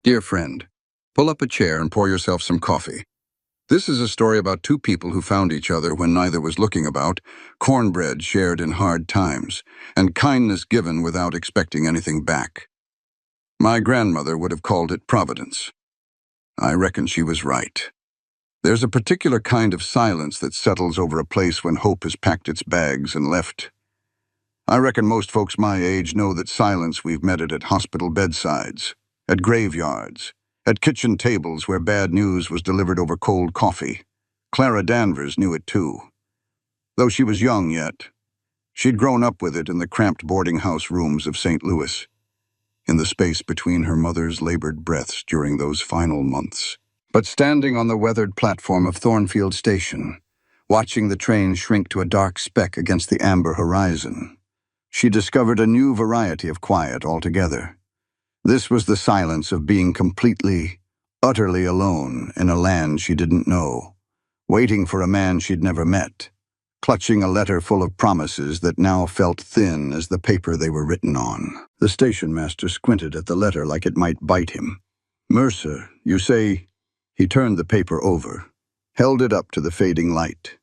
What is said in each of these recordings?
Dear friend, pull up a chair and pour yourself some coffee. This is a story about two people who found each other when neither was looking about, cornbread shared in hard times, and kindness given without expecting anything back. My grandmother would have called it providence. I reckon she was right. There's a particular kind of silence that settles over a place when hope has packed its bags and left. I reckon most folks my age know that silence we've met it at hospital bedsides, at graveyards, at kitchen tables where bad news was delivered over cold coffee. Clara Danvers knew it too. Though she was young yet, she'd grown up with it in the cramped boarding house rooms of St. Louis, in the space between her mother's labored breaths during those final months. But standing on the weathered platform of Thornfield Station, watching the train shrink to a dark speck against the amber horizon, she discovered a new variety of quiet altogether. This was the silence of being completely, utterly alone in a land she didn't know, waiting for a man she'd never met, clutching a letter full of promises that now felt thin as the paper they were written on. The station master squinted at the letter like it might bite him. "Mercer, you say—" He turned the paper over, held it up to the fading light.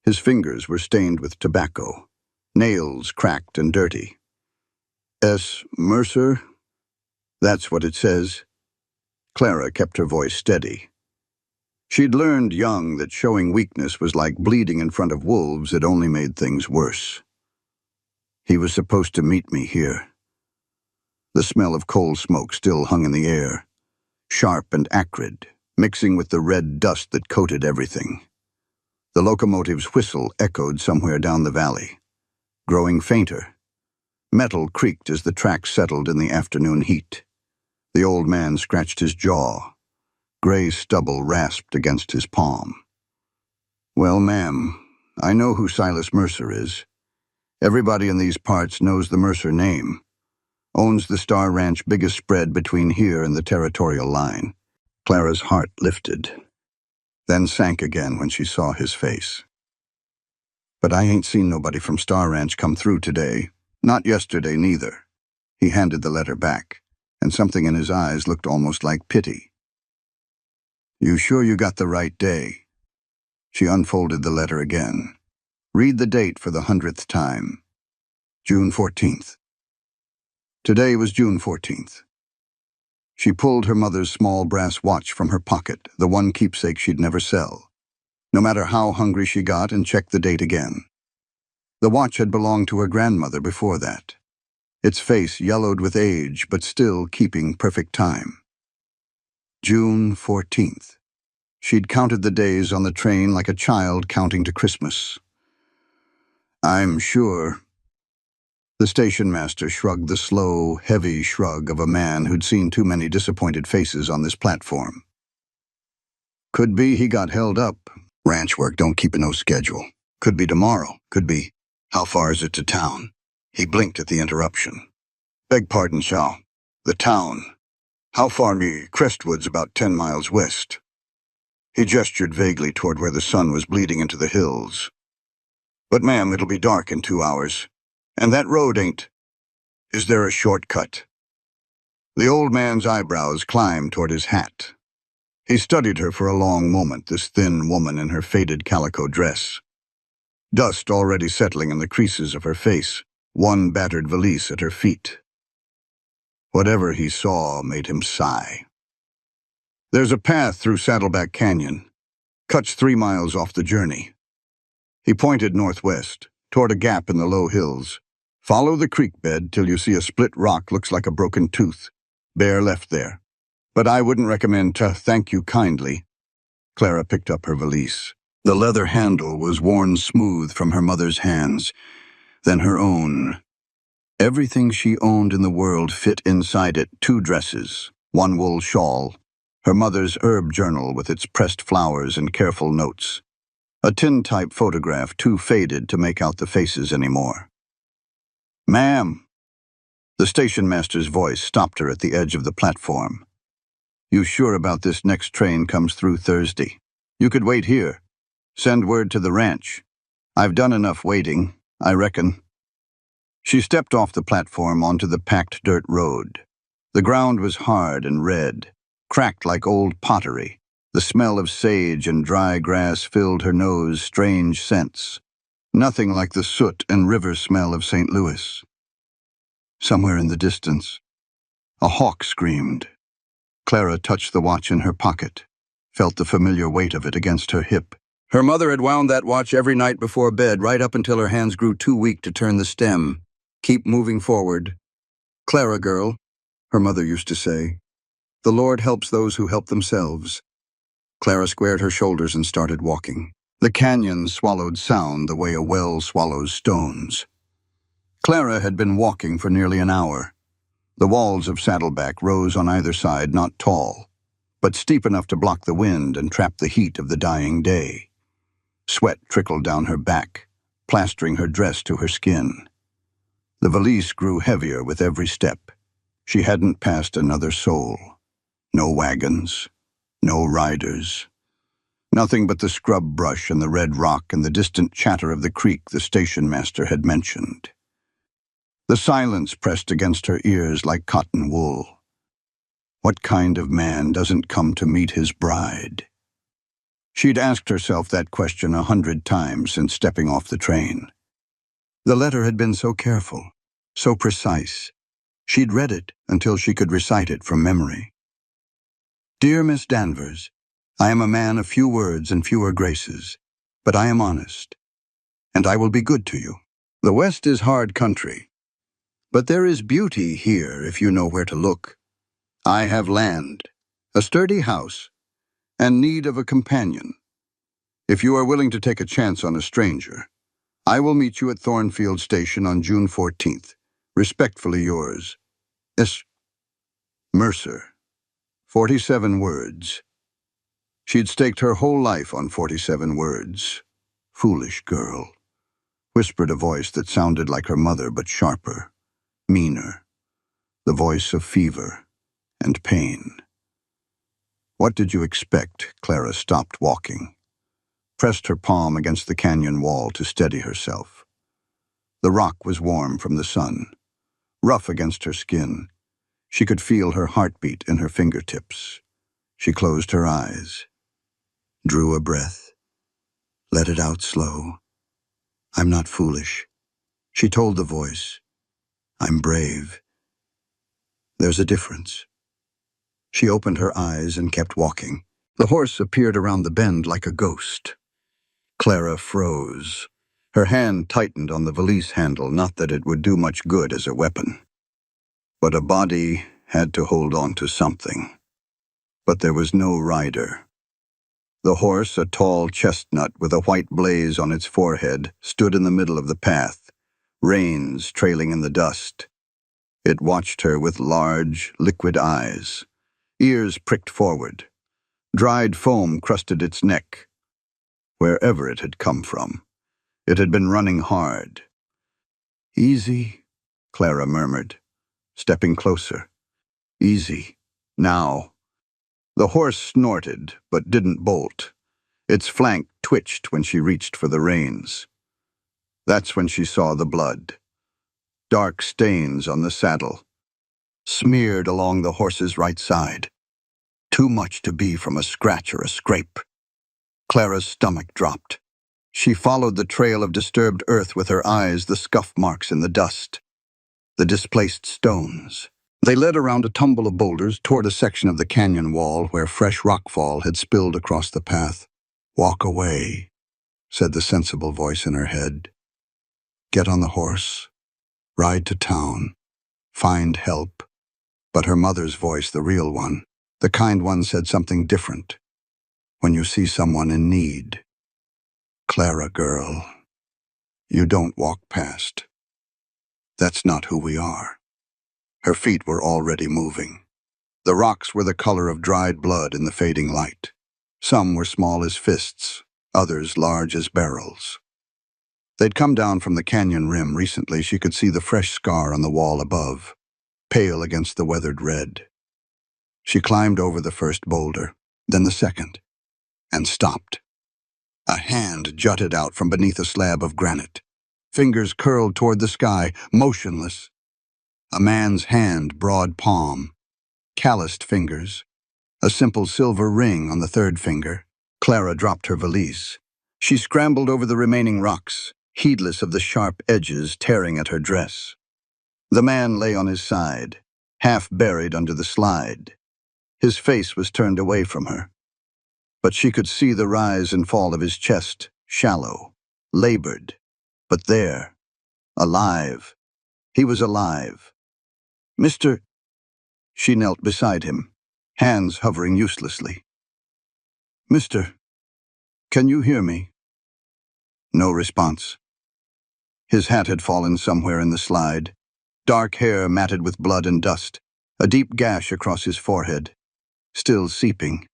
His fingers were stained with tobacco, nails cracked and dirty. "S. Mercer? That's what it says." Clara kept her voice steady. She'd learned young that showing weakness was like bleeding in front of wolves. It only made things worse. "He was supposed to meet me here." The smell of coal smoke still hung in the air, sharp and acrid, mixing with the red dust that coated everything. The locomotive's whistle echoed somewhere down the valley, growing fainter. Metal creaked as the tracks settled in the afternoon heat. The old man scratched his jaw. Gray stubble rasped against his palm. "Well, ma'am, I know who Silas Mercer is. Everybody in these parts knows the Mercer name. Owns the Star Ranch biggest spread between here and the territorial line." Clara's heart lifted, then sank again when she saw his face. "But I ain't seen nobody from Star Ranch come through today. Not yesterday, neither." He handed the letter back, and something in his eyes looked almost like pity. "You sure you got the right day?" She unfolded the letter again. "Read the date for the 100th time. June 14th. Today was June 14th. She pulled her mother's small brass watch from her pocket, the one keepsake she'd never sell, no matter how hungry she got, and checked the date again. The watch had belonged to her grandmother before that, its face yellowed with age but still keeping perfect time. June 14th. She'd counted the days on the train like a child counting to Christmas. "I'm sure—" The station master shrugged the slow, heavy shrug of a man who'd seen too many disappointed faces on this platform. "Could be he got held up. Ranch work don't keep no schedule. Could be tomorrow. Could be— How far is it to town?" He blinked at the interruption. "Beg pardon, Shaw. The town. How far me? Crestwood's about 10 miles west." He gestured vaguely toward where the sun was bleeding into the hills. "But ma'am, it'll be dark in 2 hours. And that road ain't— Is there a shortcut?" The old man's eyebrows climbed toward his hat. He studied her for a long moment, this thin woman in her faded calico dress. Dust already settling in the creases of her face, one battered valise at her feet. Whatever he saw made him sigh. "There's a path through Saddleback Canyon. Cuts 3 miles off the journey." He pointed northwest, toward a gap in the low hills. "Follow the creek bed till you see a split rock looks like a broken tooth. Bear left there. But I wouldn't recommend to— Thank you kindly." Clara picked up her valise. The leather handle was worn smooth from her mother's hands, then her own. Everything she owned in the world fit inside it: 2 dresses, 1 wool shawl, her mother's herb journal with its pressed flowers and careful notes, a tin-type photograph too faded to make out the faces anymore. "Ma'am!" The station master's voice stopped her at the edge of the platform. "You sure about this next train comes through Thursday? You could wait here. Send word to the ranch. I've done enough waiting, I reckon." She stepped off the platform onto the packed dirt road. The ground was hard and red, cracked like old pottery. The smell of sage and dry grass filled her nose, strange scents. Nothing like the soot and river smell of St. Louis. Somewhere in the distance, a hawk screamed. Clara touched the watch in her pocket, felt the familiar weight of it against her hip. Her mother had wound that watch every night before bed, right up until her hands grew too weak to turn the stem. Keep moving forward. Clara girl, her mother used to say. The Lord helps those who help themselves. Clara squared her shoulders and started walking. The canyon swallowed sound the way a well swallows stones. Clara had been walking for nearly an hour. The walls of Saddleback rose on either side, not tall, but steep enough to block the wind and trap the heat of the dying day. Sweat trickled down her back, plastering her dress to her skin. The valise grew heavier with every step. She hadn't passed another soul. No wagons, no riders. Nothing but the scrub brush and the red rock and the distant chatter of the creek the station master had mentioned. The silence pressed against her ears like cotton wool. What kind of man doesn't come to meet his bride? She'd asked herself that question 100 times since stepping off the train. The letter had been so careful, so precise. She'd read it until she could recite it from memory. Dear Miss Danvers, I am a man of few words and fewer graces, but I am honest, and I will be good to you. The West is hard country, but there is beauty here if you know where to look. I have land, a sturdy house, and need of a companion. If you are willing to take a chance on a stranger, I will meet you at Thornfield Station on June 14th. Respectfully yours, S. Mercer. 47 words. She'd staked her whole life on 47 words. Foolish girl, whispered a voice that sounded like her mother but sharper, meaner, the voice of fever and pain. What did you expect? Clara stopped walking, pressed her palm against the canyon wall to steady herself. The rock was warm from the sun, rough against her skin. She could feel her heartbeat in her fingertips. She closed her eyes, drew a breath, let it out slow. I'm not foolish, she told the voice. I'm brave. There's a difference. She opened her eyes and kept walking. The horse appeared around the bend like a ghost. Clara froze. Her hand tightened on the valise handle, not that it would do much good as a weapon. But a body had to hold on to something. But there was no rider. The horse, a tall chestnut with a white blaze on its forehead, stood in the middle of the path, reins trailing in the dust. It watched her with large, liquid eyes, ears pricked forward. Dried foam crusted its neck. Wherever it had come from, it had been running hard. Easy, Clara murmured, stepping closer. Easy, now. The horse snorted, but didn't bolt. Its flank twitched when she reached for the reins. That's when she saw the blood. Dark stains on the saddle, smeared along the horse's right side. Too much to be from a scratch or a scrape. Clara's stomach dropped. She followed the trail of disturbed earth with her eyes, the scuff marks in the dust, the displaced stones. They led around a tumble of boulders toward a section of the canyon wall where fresh rockfall had spilled across the path. Walk away, said the sensible voice in her head. Get on the horse, ride to town, find help. But her mother's voice, the real one, the kind one, said something different. When you see someone in need, Clara girl, you don't walk past. That's not who we are. Her feet were already moving. The rocks were the color of dried blood in the fading light. Some were small as fists, others large as barrels. They'd come down from the canyon rim recently. She could see the fresh scar on the wall above, pale against the weathered red. She climbed over the first boulder, then the second, and stopped. A hand jutted out from beneath a slab of granite. Fingers curled toward the sky, motionless. A man's hand, broad palm, calloused fingers, A simple silver ring on the third finger. Clara dropped her valise. She scrambled over the remaining rocks, heedless of the sharp edges tearing at her dress. The man lay on his side, half buried under the slide. His face was turned away from her, but she could see the rise and fall of his chest, shallow, labored, but there, alive. He was alive. Mr. She knelt beside him, hands hovering uselessly. Mister, can you hear me? No response. His hat had fallen somewhere in the slide, dark hair matted with blood and dust, a deep gash across his forehead, still seeping.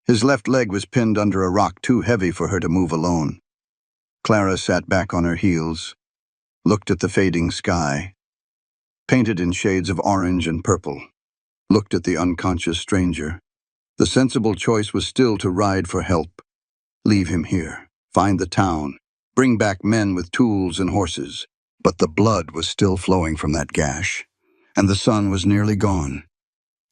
His left leg was pinned under a rock too heavy for her to move alone. Clara sat back on her heels, looked at the fading sky, painted in shades of orange and purple, looked at the unconscious stranger. The sensible choice was still to ride for help. Leave him here, find the town, bring back men with tools and horses. But the blood was still flowing from that gash, and the sun was nearly gone.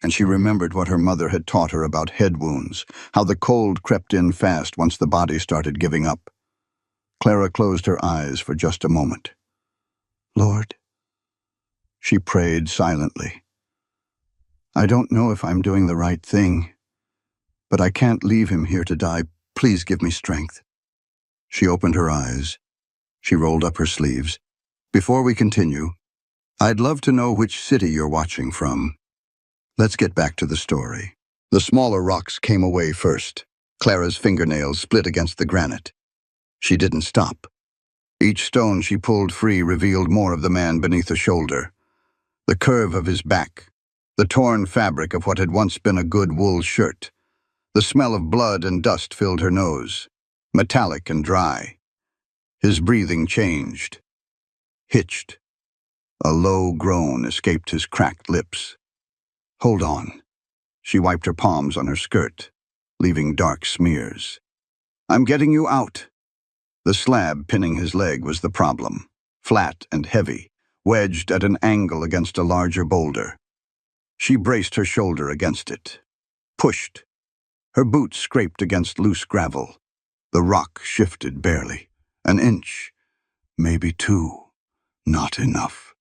And she remembered what her mother had taught her about head wounds, how the cold crept in fast once the body started giving up. Clara closed her eyes for just a moment. Lord, she prayed silently. I don't know if I'm doing the right thing, but I can't leave him here to die. Please give me strength. She opened her eyes. She rolled up her sleeves. Before we continue, I'd love to know which city you're watching from. Let's get back to the story. The smaller rocks came away first. Clara's fingernails split against the granite. She didn't stop. Each stone she pulled free revealed more of the man beneath the shoulder. The curve of his back, the torn fabric of what had once been a good wool shirt. The smell of blood and dust filled her nose, metallic and dry. His breathing changed, hitched. A low groan escaped his cracked lips. Hold on. She wiped her palms on her skirt, leaving dark smears. I'm getting you out. The slab pinning his leg was the problem, flat and heavy, wedged at an angle against a larger boulder. She braced her shoulder against it, pushed. Her boots scraped against loose gravel. The rock shifted barely, an inch, maybe two, not enough.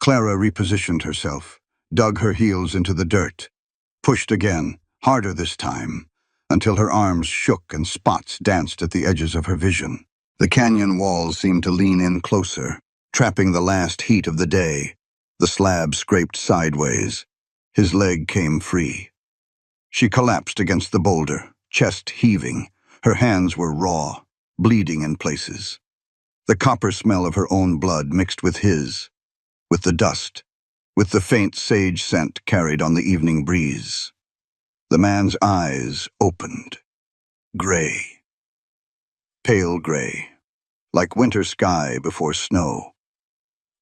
Clara repositioned herself, dug her heels into the dirt, pushed again, harder this time, until her arms shook and spots danced at the edges of her vision. The canyon walls seemed to lean in closer, trapping the last heat of the day. The slab scraped sideways. His leg came free. She collapsed against the boulder, chest heaving. Her hands were raw, bleeding in places. The copper smell of her own blood mixed with his, with the dust, with the faint sage scent carried on the evening breeze. The man's eyes opened, gray, pale gray, like winter sky before snow.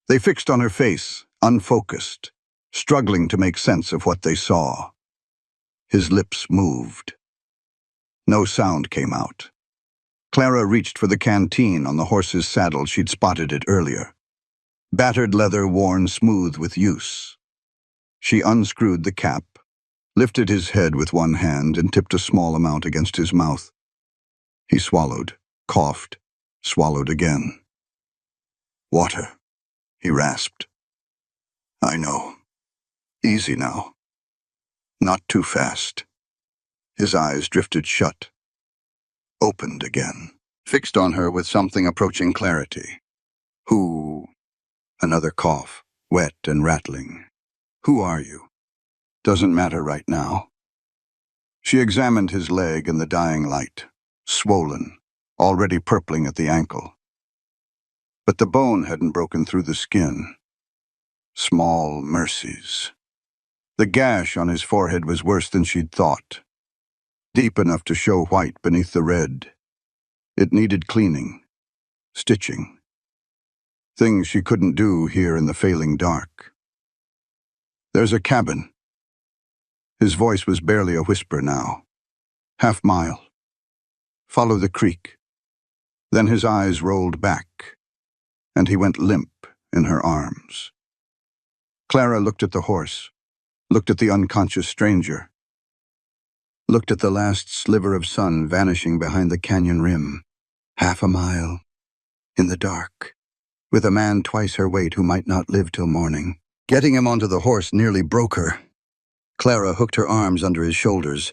They fixed on her face, unfocused, struggling to make sense of what they saw. His lips moved. No sound came out. Clara reached for the canteen on the horse's saddle. She'd spotted it earlier. Battered leather worn smooth with use. She unscrewed the cap, lifted his head with one hand and tipped a small amount against his mouth. He swallowed, coughed, swallowed again. Water, he rasped. I know. Easy now. Not too fast. His eyes drifted shut, opened again, fixed on her with something approaching clarity. Who? Another cough, wet and rattling. Who are you? Doesn't matter right now. She examined his leg in the dying light, swollen, already purpling at the ankle. But the bone hadn't broken through the skin. Small mercies. The gash on his forehead was worse than she'd thought, deep enough to show white beneath the red. It needed cleaning, stitching. Things she couldn't do here in the failing dark. There's a cabin. His voice was barely a whisper now. Half-mile. Follow the creek. Then his eyes rolled back, and he went limp in her arms. Clara looked at the horse, looked at the unconscious stranger. looked at the last sliver of sun vanishing behind the canyon rim. Half a mile, in the dark, with a man twice her weight who might not live till morning. Getting him onto the horse nearly broke her. Clara hooked her arms under his shoulders,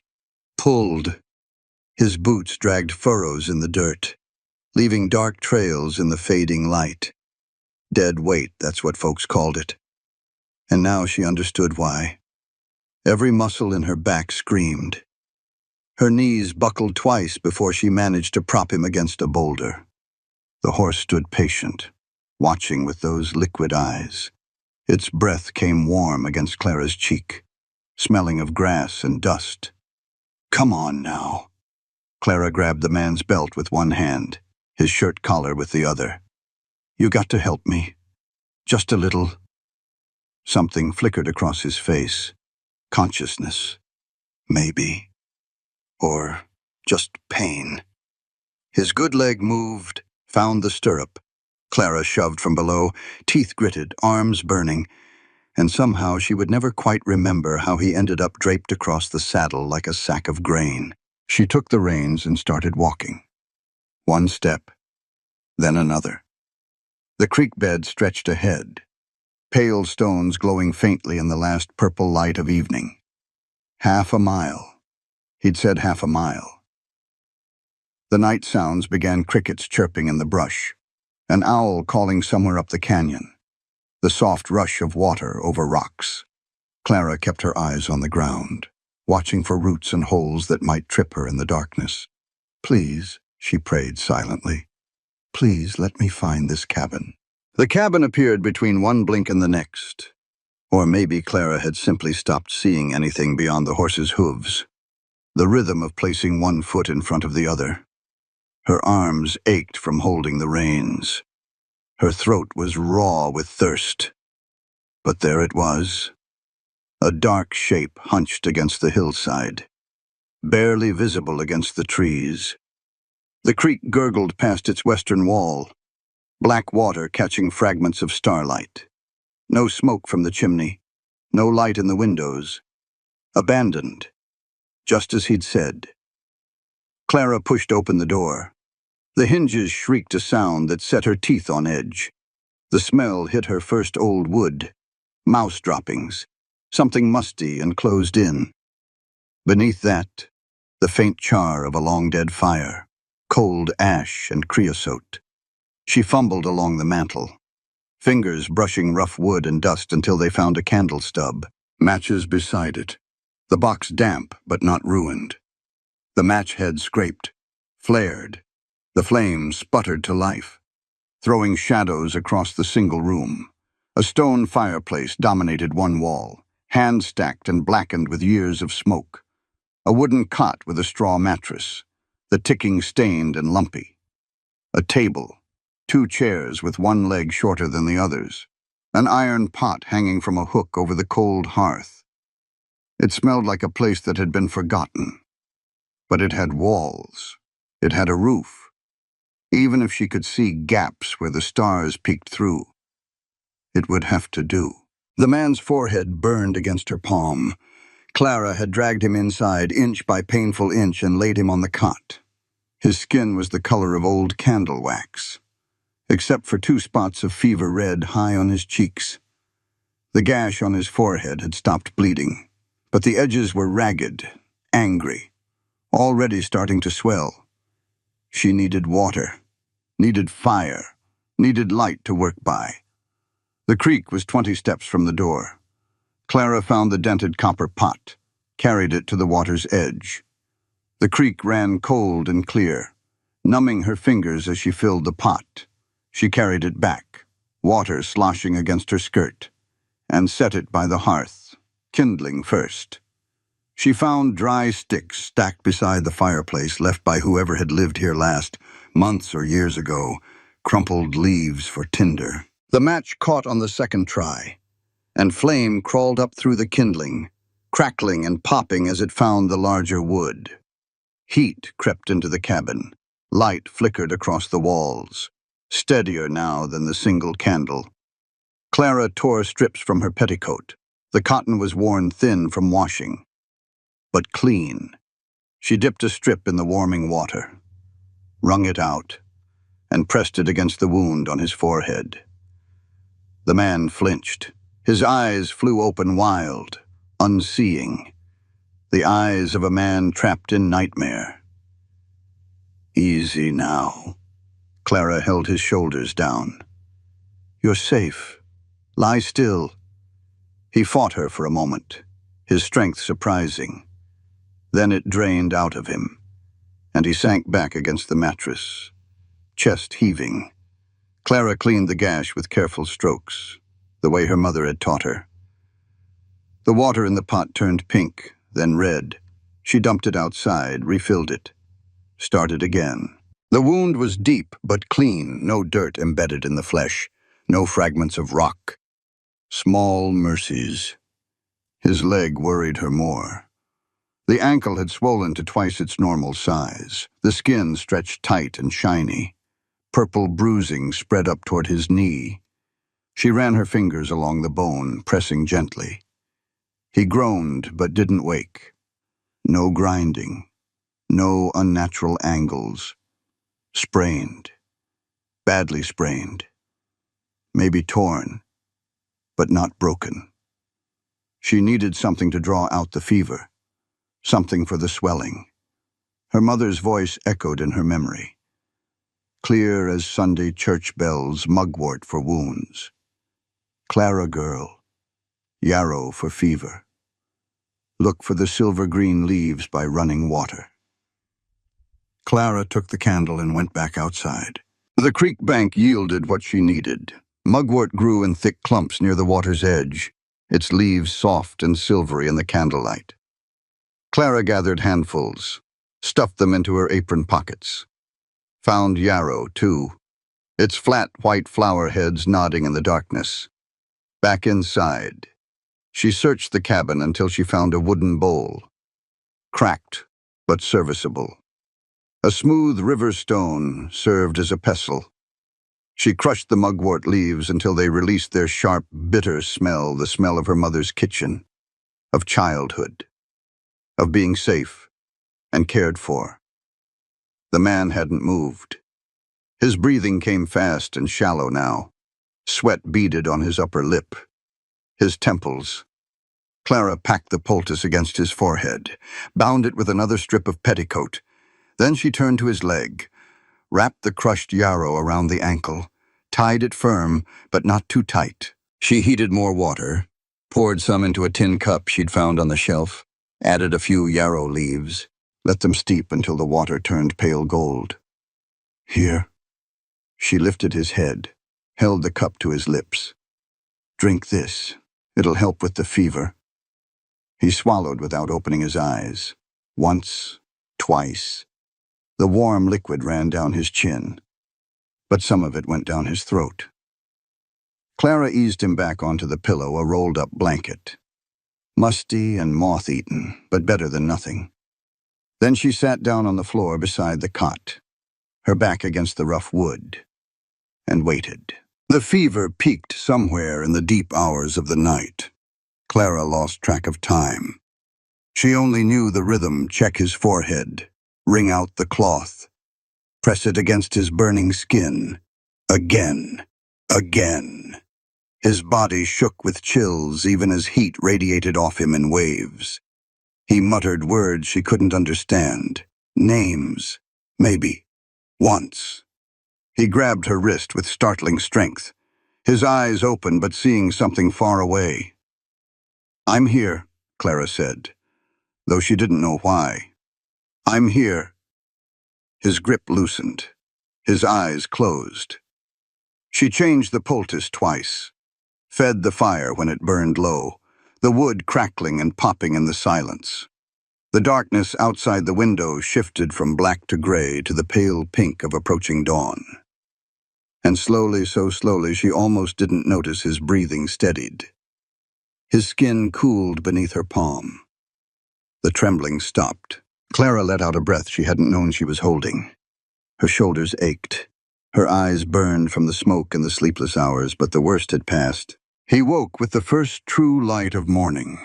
pulled. His boots dragged furrows in the dirt, leaving dark trails in the fading light. Dead weight, that's what folks called it. And now she understood why. Every muscle in her back screamed. Her knees buckled twice before she managed to prop him against a boulder. The horse stood patient, watching with those liquid eyes. Its breath came warm against Clara's cheek, smelling of grass and dust. "Come on now." Clara grabbed the man's belt with one hand, his shirt collar with the other. "You got to help me. Just a little." Something flickered across his face. Consciousness. Maybe. Or just pain. His good leg moved, found the stirrup. Clara shoved from below, teeth gritted, arms burning, and somehow she would never quite remember how he ended up draped across the saddle like a sack of grain. She took the reins and started walking. One step, then another. The creek bed stretched ahead, pale stones glowing faintly in the last purple light of evening. Half a mile. He'd said half a mile. The night sounds began: crickets chirping in the brush, an owl calling somewhere up the canyon, the soft rush of water over rocks. Clara kept her eyes on the ground, watching for roots and holes that might trip her in the darkness. "Please," she prayed silently, "please let me find this cabin." The cabin appeared between one blink and the next. Or maybe Clara had simply stopped seeing anything beyond the horse's hooves. The rhythm of placing one foot in front of the other. Her arms ached from holding the reins. Her throat was raw with thirst. But there it was, a dark shape hunched against the hillside, barely visible against the trees. The creek gurgled past its western wall, black water catching fragments of starlight. No smoke from the chimney, no light in the windows. Abandoned, just as he'd said. Clara pushed open the door. The hinges shrieked a sound that set her teeth on edge. The smell hit her first old wood, mouse droppings, something musty and closed in. Beneath that, the faint char of a long-dead fire, cold ash and creosote. She fumbled along the mantel, fingers brushing rough wood and dust until they found a candle stub, matches beside it, the box damp but not ruined. The match head scraped, flared. The flames sputtered to life, throwing shadows across the single room. A stone fireplace dominated one wall, hand-stacked and blackened with years of smoke. A wooden cot with a straw mattress, the ticking stained and lumpy. A table, two chairs with one leg shorter than the others. An iron pot hanging from a hook over the cold hearth. It smelled like a place that had been forgotten. But it had walls. It had a roof. Even if she could see gaps where the stars peeked through, it would have to do. The man's forehead burned against her palm. Clara had dragged him inside, inch by painful inch, and laid him on the cot. His skin was the color of old candle wax, except for two spots of fever red high on his cheeks. The gash on his forehead had stopped bleeding, but the edges were ragged, angry, already starting to swell. She needed water, needed fire, needed light to work by. The creek was 20 steps from the door. Clara found the dented copper pot, carried it to the water's edge. The creek ran cold and clear, numbing her fingers as she filled the pot. She carried it back, water sloshing against her skirt, and set it by the hearth, kindling first. She found dry sticks stacked beside the fireplace left by whoever had lived here last, months or years ago, crumpled leaves for tinder. The match caught on the second try, and flame crawled up through the kindling, crackling and popping as it found the larger wood. Heat crept into the cabin. Light flickered across the walls, steadier now than the single candle. Clara tore strips from her petticoat. The cotton was worn thin from washing, but clean. She dipped a strip in the warming water, wrung it out, and pressed it against the wound on his forehead. The man flinched. His eyes flew open wild, unseeing. The eyes of a man trapped in nightmare. Easy now. Clara held his shoulders down. You're safe. Lie still. He fought her for a moment, his strength surprising. Then it drained out of him, and he sank back against the mattress, chest heaving. Clara cleaned the gash with careful strokes, the way her mother had taught her. The water in the pot turned pink, then red. She dumped it outside, refilled it, started again. The wound was deep but clean, no dirt embedded in the flesh, no fragments of rock. Small mercies. His leg worried her more. The ankle had swollen to twice its normal size, the skin stretched tight and shiny. Purple bruising spread up toward his knee. She ran her fingers along the bone, pressing gently. He groaned but didn't wake. No grinding. No unnatural angles. Sprained. Badly sprained. Maybe torn, but not broken. She needed something to draw out the fever, something for the swelling. Her mother's voice echoed in her memory. Clear as Sunday church bells, mugwort for wounds. Clara girl, yarrow for fever. Look for the silver-green leaves by running water. Clara took the candle and went back outside. The creek bank yielded what she needed. Mugwort grew in thick clumps near the water's edge, its leaves soft and silvery in the candlelight. Clara gathered handfuls, stuffed them into her apron pockets. Found yarrow, too, its flat white flower heads nodding in the darkness. Back inside, she searched the cabin until she found a wooden bowl. Cracked, but serviceable. A smooth river stone served as a pestle. She crushed the mugwort leaves until they released their sharp, bitter smell, the smell of her mother's kitchen, of childhood, of being safe and cared for. The man hadn't moved. His breathing came fast and shallow now. Sweat beaded on his upper lip, his temples. Clara packed the poultice against his forehead, bound it with another strip of petticoat. Then she turned to his leg, wrapped the crushed yarrow around the ankle, tied it firm, but not too tight. She heated more water, poured some into a tin cup she'd found on the shelf, added a few yarrow leaves, let them steep until the water turned pale gold. Here. She lifted his head, held the cup to his lips. Drink this. It'll help with the fever. He swallowed without opening his eyes. Once, twice. The warm liquid ran down his chin, but some of it went down his throat. Clara eased him back onto the pillow, a rolled-up blanket. Musty and moth-eaten, but better than nothing. Then she sat down on the floor beside the cot, her back against the rough wood, and waited. The fever peaked somewhere in the deep hours of the night. Clara lost track of time. She only knew the rhythm: check his forehead, wring out the cloth, press it against his burning skin. Again, again. His body shook with chills even as heat radiated off him in waves. He muttered words she couldn't understand. Names, maybe. Once. He grabbed her wrist with startling strength, his eyes open but seeing something far away. I'm here, Clara said, though she didn't know why. I'm here. His grip loosened. His eyes closed. She changed the poultice twice, fed the fire when it burned low, the wood crackling and popping in the silence. The darkness outside the window shifted from black to gray to the pale pink of approaching dawn. And slowly, so slowly, she almost didn't notice his breathing steadied. His skin cooled beneath her palm. The trembling stopped. Clara let out a breath she hadn't known she was holding. Her shoulders ached. Her eyes burned from the smoke and the sleepless hours, but the worst had passed. He woke with the first true light of morning.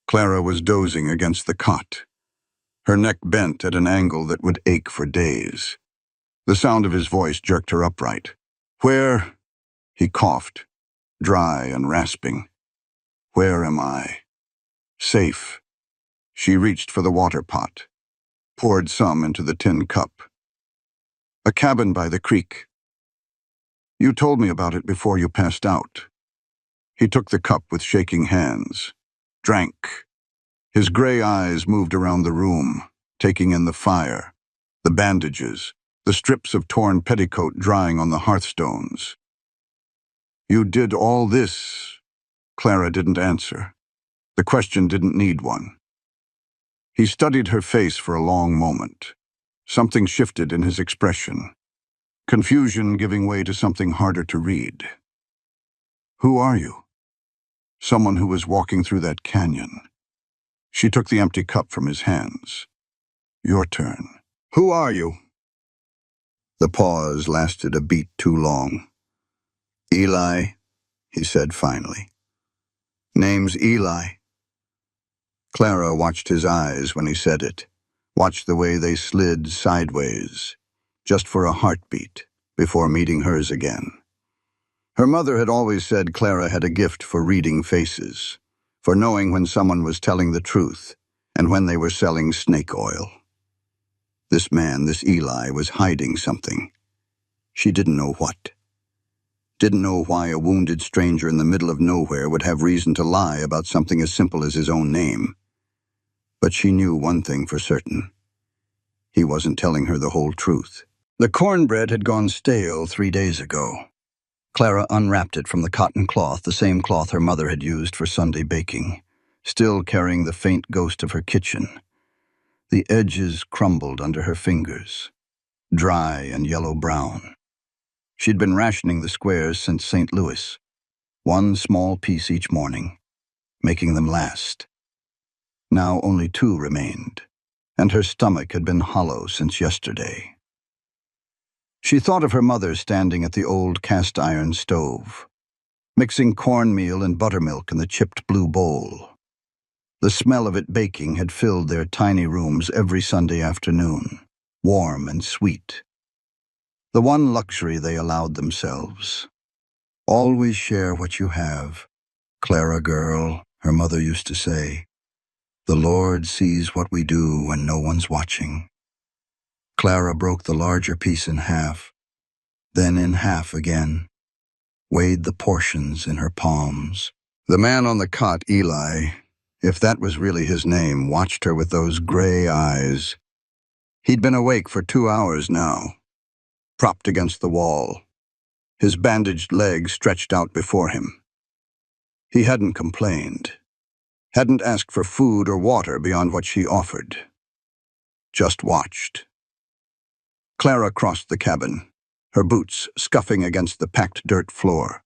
Clara was dozing against the cot, Her neck bent at an angle that would ache for days. The sound of his voice jerked her upright. "Where?" He coughed, dry and rasping. "Where am I?" "Safe." She reached for the water pot, poured some into the tin cup. "A cabin by the creek. You told me about it before you passed out." He took the cup with shaking hands, drank. His gray eyes moved around the room, taking in the fire, the bandages, the strips of torn petticoat drying on the hearthstones. "You did all this?" Clara didn't answer. The question didn't need one. He studied her face for a long moment. Something shifted in his expression, confusion giving way to something harder to read. "Who are you?" "Someone who was walking through that canyon." She took the empty cup from his hands. "Your turn." "Who are you?" The pause lasted a beat too long. "Eli," he said finally. "Name's Eli." Clara watched his eyes when he said it, watched the way they slid sideways, just for a heartbeat, before meeting hers again. Her mother had always said Clara had a gift for reading faces, for knowing when someone was telling the truth and when they were selling snake oil. This man, this Eli, was hiding something. She didn't know what. Didn't know why a wounded stranger in the middle of nowhere would have reason to lie about something as simple as his own name. But she knew one thing for certain. He wasn't telling her the whole truth. The cornbread had gone stale 3 days ago. Clara unwrapped it from the cotton cloth, the same cloth her mother had used for Sunday baking, still carrying the faint ghost of her kitchen. The edges crumbled under her fingers, dry and yellow-brown. She'd been rationing the squares since St. Louis, one small piece each morning, making them last. Now only 2 remained, and her stomach had been hollow since yesterday. She thought of her mother standing at the old cast-iron stove, mixing cornmeal and buttermilk in the chipped blue bowl. The smell of it baking had filled their tiny rooms every Sunday afternoon, warm and sweet. The one luxury they allowed themselves. "Always share what you have, Clara girl," her mother used to say. "The Lord sees what we do when no one's watching." Clara broke the larger piece in half, then in half again, weighed the portions in her palms. The man on the cot, Eli, if that was really his name, watched her with those gray eyes. He'd been awake for 2 hours now, propped against the wall, his bandaged legs stretched out before him. He hadn't complained, hadn't asked for food or water beyond what she offered. Just watched. Clara crossed the cabin, her boots scuffing against the packed dirt floor.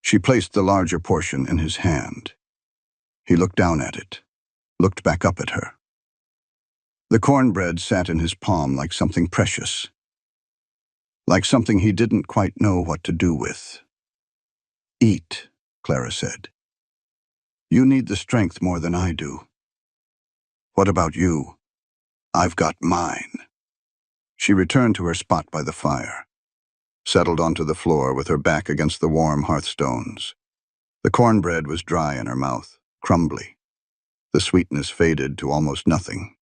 She placed the larger portion in his hand. He looked down at it, looked back up at her. The cornbread sat in his palm like something precious, like something he didn't quite know what to do with. "Eat," Clara said. "You need the strength more than I do." "What about you?" "I've got mine." She returned to her spot by the fire, settled onto the floor with her back against the warm hearthstones. The cornbread was dry in her mouth, crumbly. The sweetness faded to almost nothing.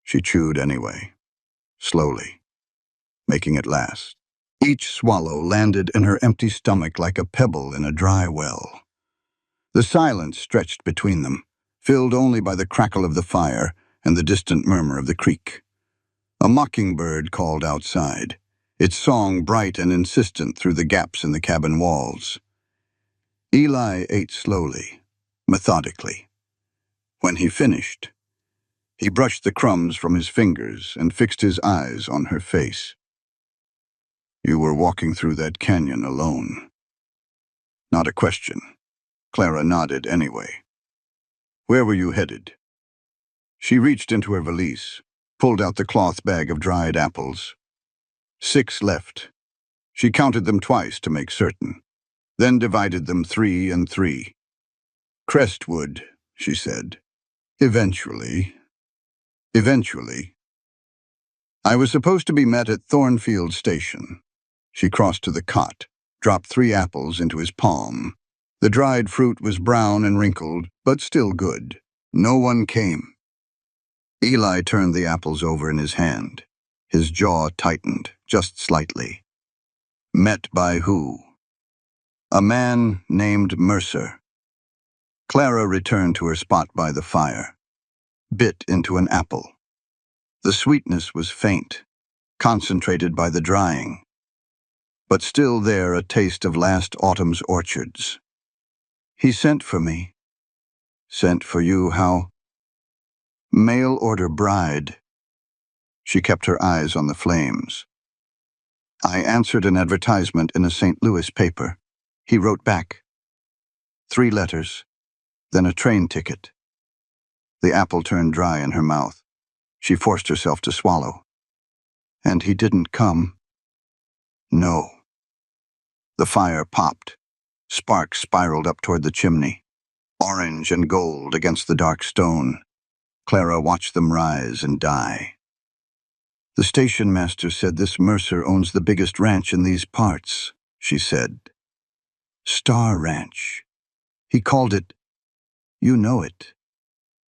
She chewed anyway, slowly, making it last. Each swallow landed in her empty stomach like a pebble in a dry well. The silence stretched between them, filled only by the crackle of the fire and the distant murmur of the creek. A mockingbird called outside, its song bright and insistent through the gaps in the cabin walls. Eli ate slowly, methodically. When he finished, he brushed the crumbs from his fingers and fixed his eyes on her face. "You were walking through that canyon alone." Not a question. Clara nodded anyway. "Where were you headed?" She reached into her valise, pulled out the cloth bag of dried apples. 6 left. She counted them twice to make certain, then divided them 3 and 3. "Crestwood," she said. "Eventually." Eventually, I was supposed to be met at Thornfield Station. She crossed to the cot, dropped 3 apples into his palm. The dried fruit was brown and wrinkled, but still good. No one came. Eli turned the apples over in his hand. His jaw tightened, just slightly. Met by who? A man named Mercer. Clara returned to her spot by the fire, bit into an apple. The sweetness was faint, concentrated by the drying, but still there a taste of last autumn's orchards. He sent for me. Sent for you, how? Mail order bride. She kept her eyes on the flames. I answered an advertisement in a St. Louis paper. He wrote back. 3 letters, then a train ticket. The apple turned dry in her mouth. She forced herself to swallow. And he didn't come. No. The fire popped. Sparks spiraled up toward the chimney, orange and gold against the dark stone. Clara watched them rise and die. The station master said this Mercer owns the biggest ranch in these parts, she said. Star Ranch. He called it, you know it.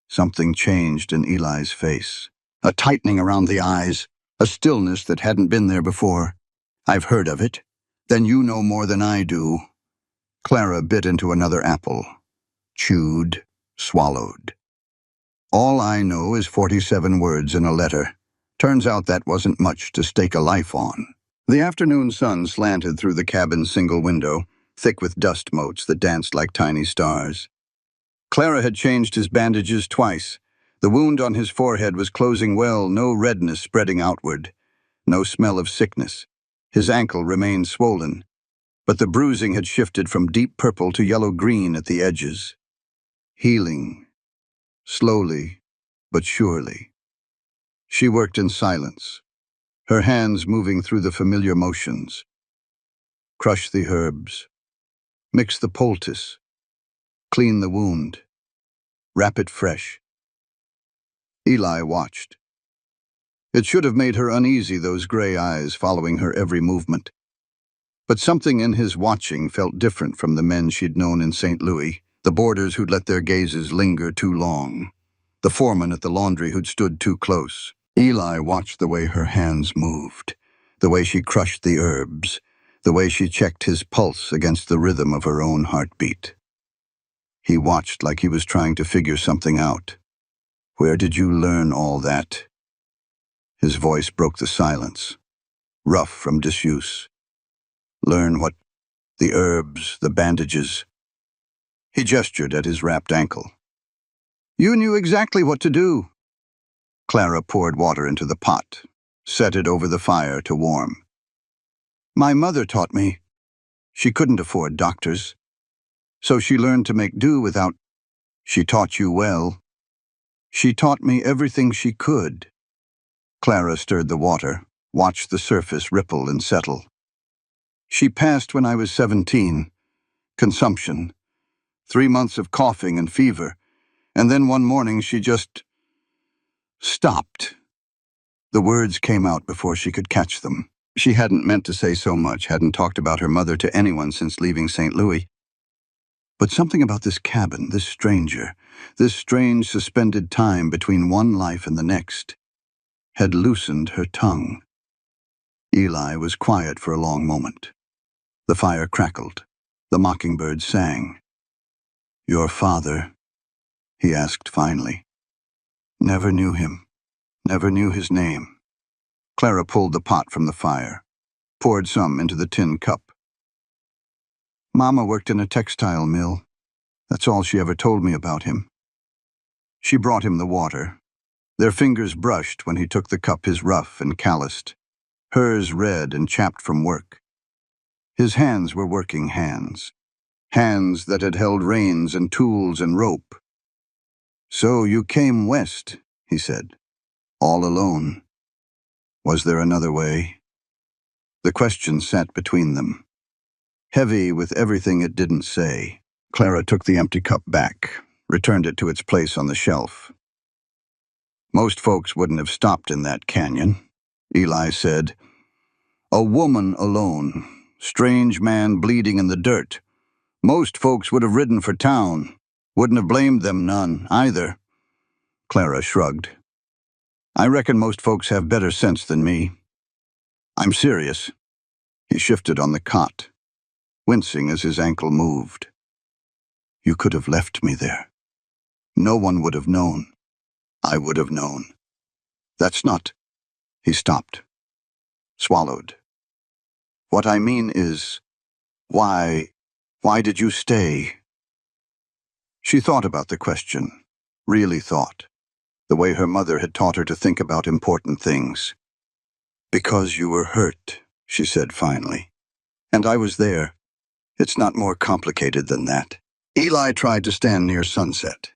Something changed in Eli's face. A tightening around the eyes, a stillness that hadn't been there before. I've heard of it. Then you know more than I do. Clara bit into another apple. Chewed, swallowed. All I know is 47 words in a letter. Turns out that wasn't much to stake a life on. The afternoon sun slanted through the cabin's single window, thick with dust motes that danced like tiny stars. Clara had changed his bandages twice. The wound on his forehead was closing well, no redness spreading outward, no smell of sickness. His ankle remained swollen, but the bruising had shifted from deep purple to yellow-green at the edges. Healing, slowly but surely. She worked in silence, her hands moving through the familiar motions. Crush the herbs, mix the poultice, clean the wound, wrap it fresh. Eli watched. It should have made her uneasy, those gray eyes following her every movement. But something in his watching felt different from the men she'd known in St. Louis, the boarders who'd let their gazes linger too long, the foreman at the laundry who'd stood too close. Eli watched the way her hands moved, the way she crushed the herbs, the way she checked his pulse against the rhythm of her own heartbeat. He watched like he was trying to figure something out. Where did you learn all that? His voice broke the silence, rough from disuse. Learn what? The herbs, the bandages. He gestured at his wrapped ankle. You knew exactly what to do. Clara poured water into the pot, set it over the fire to warm. My mother taught me. She couldn't afford doctors, so she learned to make do without. She taught you well. She taught me everything she could. Clara stirred the water, watched the surface ripple and settle. She passed when I was 17. Consumption. 3 months of coughing and fever, and then one morning she just stopped. The words came out before she could catch them. She hadn't meant to say so much, hadn't talked about her mother to anyone since leaving St. Louis. But something about this cabin, this stranger, this strange suspended time between one life and the next, had loosened her tongue. Eli was quiet for a long moment. The fire crackled. The mockingbird sang. Your father, he asked finally. Never knew him. Never knew his name. Clara pulled the pot from the fire, poured some into the tin cup. Mama worked in a textile mill. That's all she ever told me about him. She brought him the water. Their fingers brushed when he took the cup, his rough and calloused, hers red and chapped from work. His hands were working hands, hands that had held reins and tools and rope. So you came west, he said, all alone. Was there another way? The question sat between them, heavy with everything it didn't say. Clara took the empty cup back, returned it to its place on the shelf. Most folks wouldn't have stopped in that canyon, Eli said. A woman alone, strange man bleeding in the dirt. Most folks would have ridden for town. Wouldn't have blamed them none, either. Clara shrugged. I reckon most folks have better sense than me. I'm serious. He shifted on the cot, wincing as his ankle moved. You could have left me there. No one would have known. I would have known. That's not... He stopped, swallowed. What I mean is, why did you stay? She thought about the question, really thought, the way her mother had taught her to think about important things. Because you were hurt, she said finally. And I was there. It's not more complicated than that. Eli tried to stand near sunset.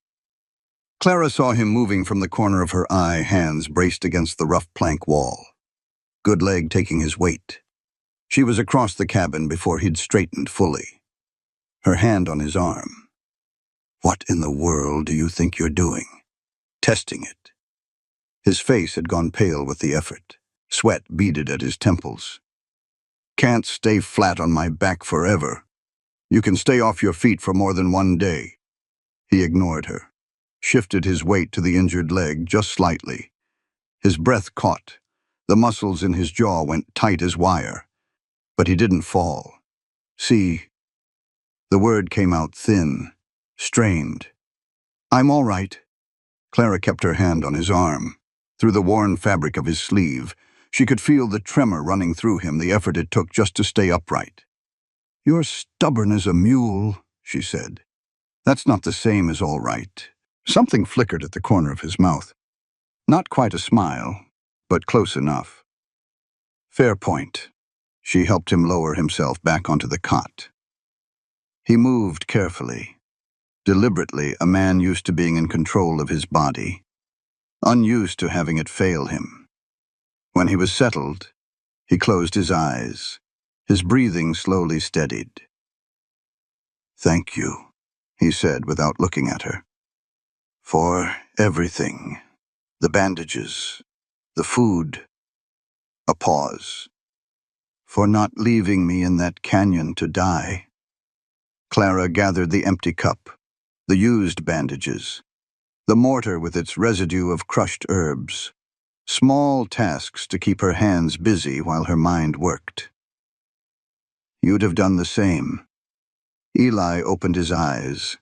Clara saw him moving from the corner of her eye, hands braced against the rough plank wall. Good leg taking his weight. She was across the cabin before he'd straightened fully. Her hand on his arm. What in the world do you think you're doing? Testing it. His face had gone pale with the effort. Sweat beaded at his temples. Can't stay flat on my back forever. You can stay off your feet for more than one day. He ignored her, shifted his weight to the injured leg just slightly. His breath caught. The muscles in his jaw went tight as wire. But he didn't fall. See, the word came out thin, strained. I'm all right. Clara kept her hand on his arm. Through the worn fabric of his sleeve, she could feel the tremor running through him, the effort it took just to stay upright. You're stubborn as a mule, she said. That's not the same as all right. Something flickered at the corner of his mouth. Not quite a smile, but close enough. Fair point. She helped him lower himself back onto the cot. He moved carefully, deliberately, a man used to being in control of his body, unused to having it fail him. When he was settled, he closed his eyes. His breathing slowly steadied. Thank you, he said without looking at her. For everything. The bandages, the food. A pause. For not leaving me in that canyon to die. Clara gathered the empty cup, the used bandages, the mortar with its residue of crushed herbs. Small tasks to keep her hands busy while her mind worked. You'd have done the same. Eli opened his eyes,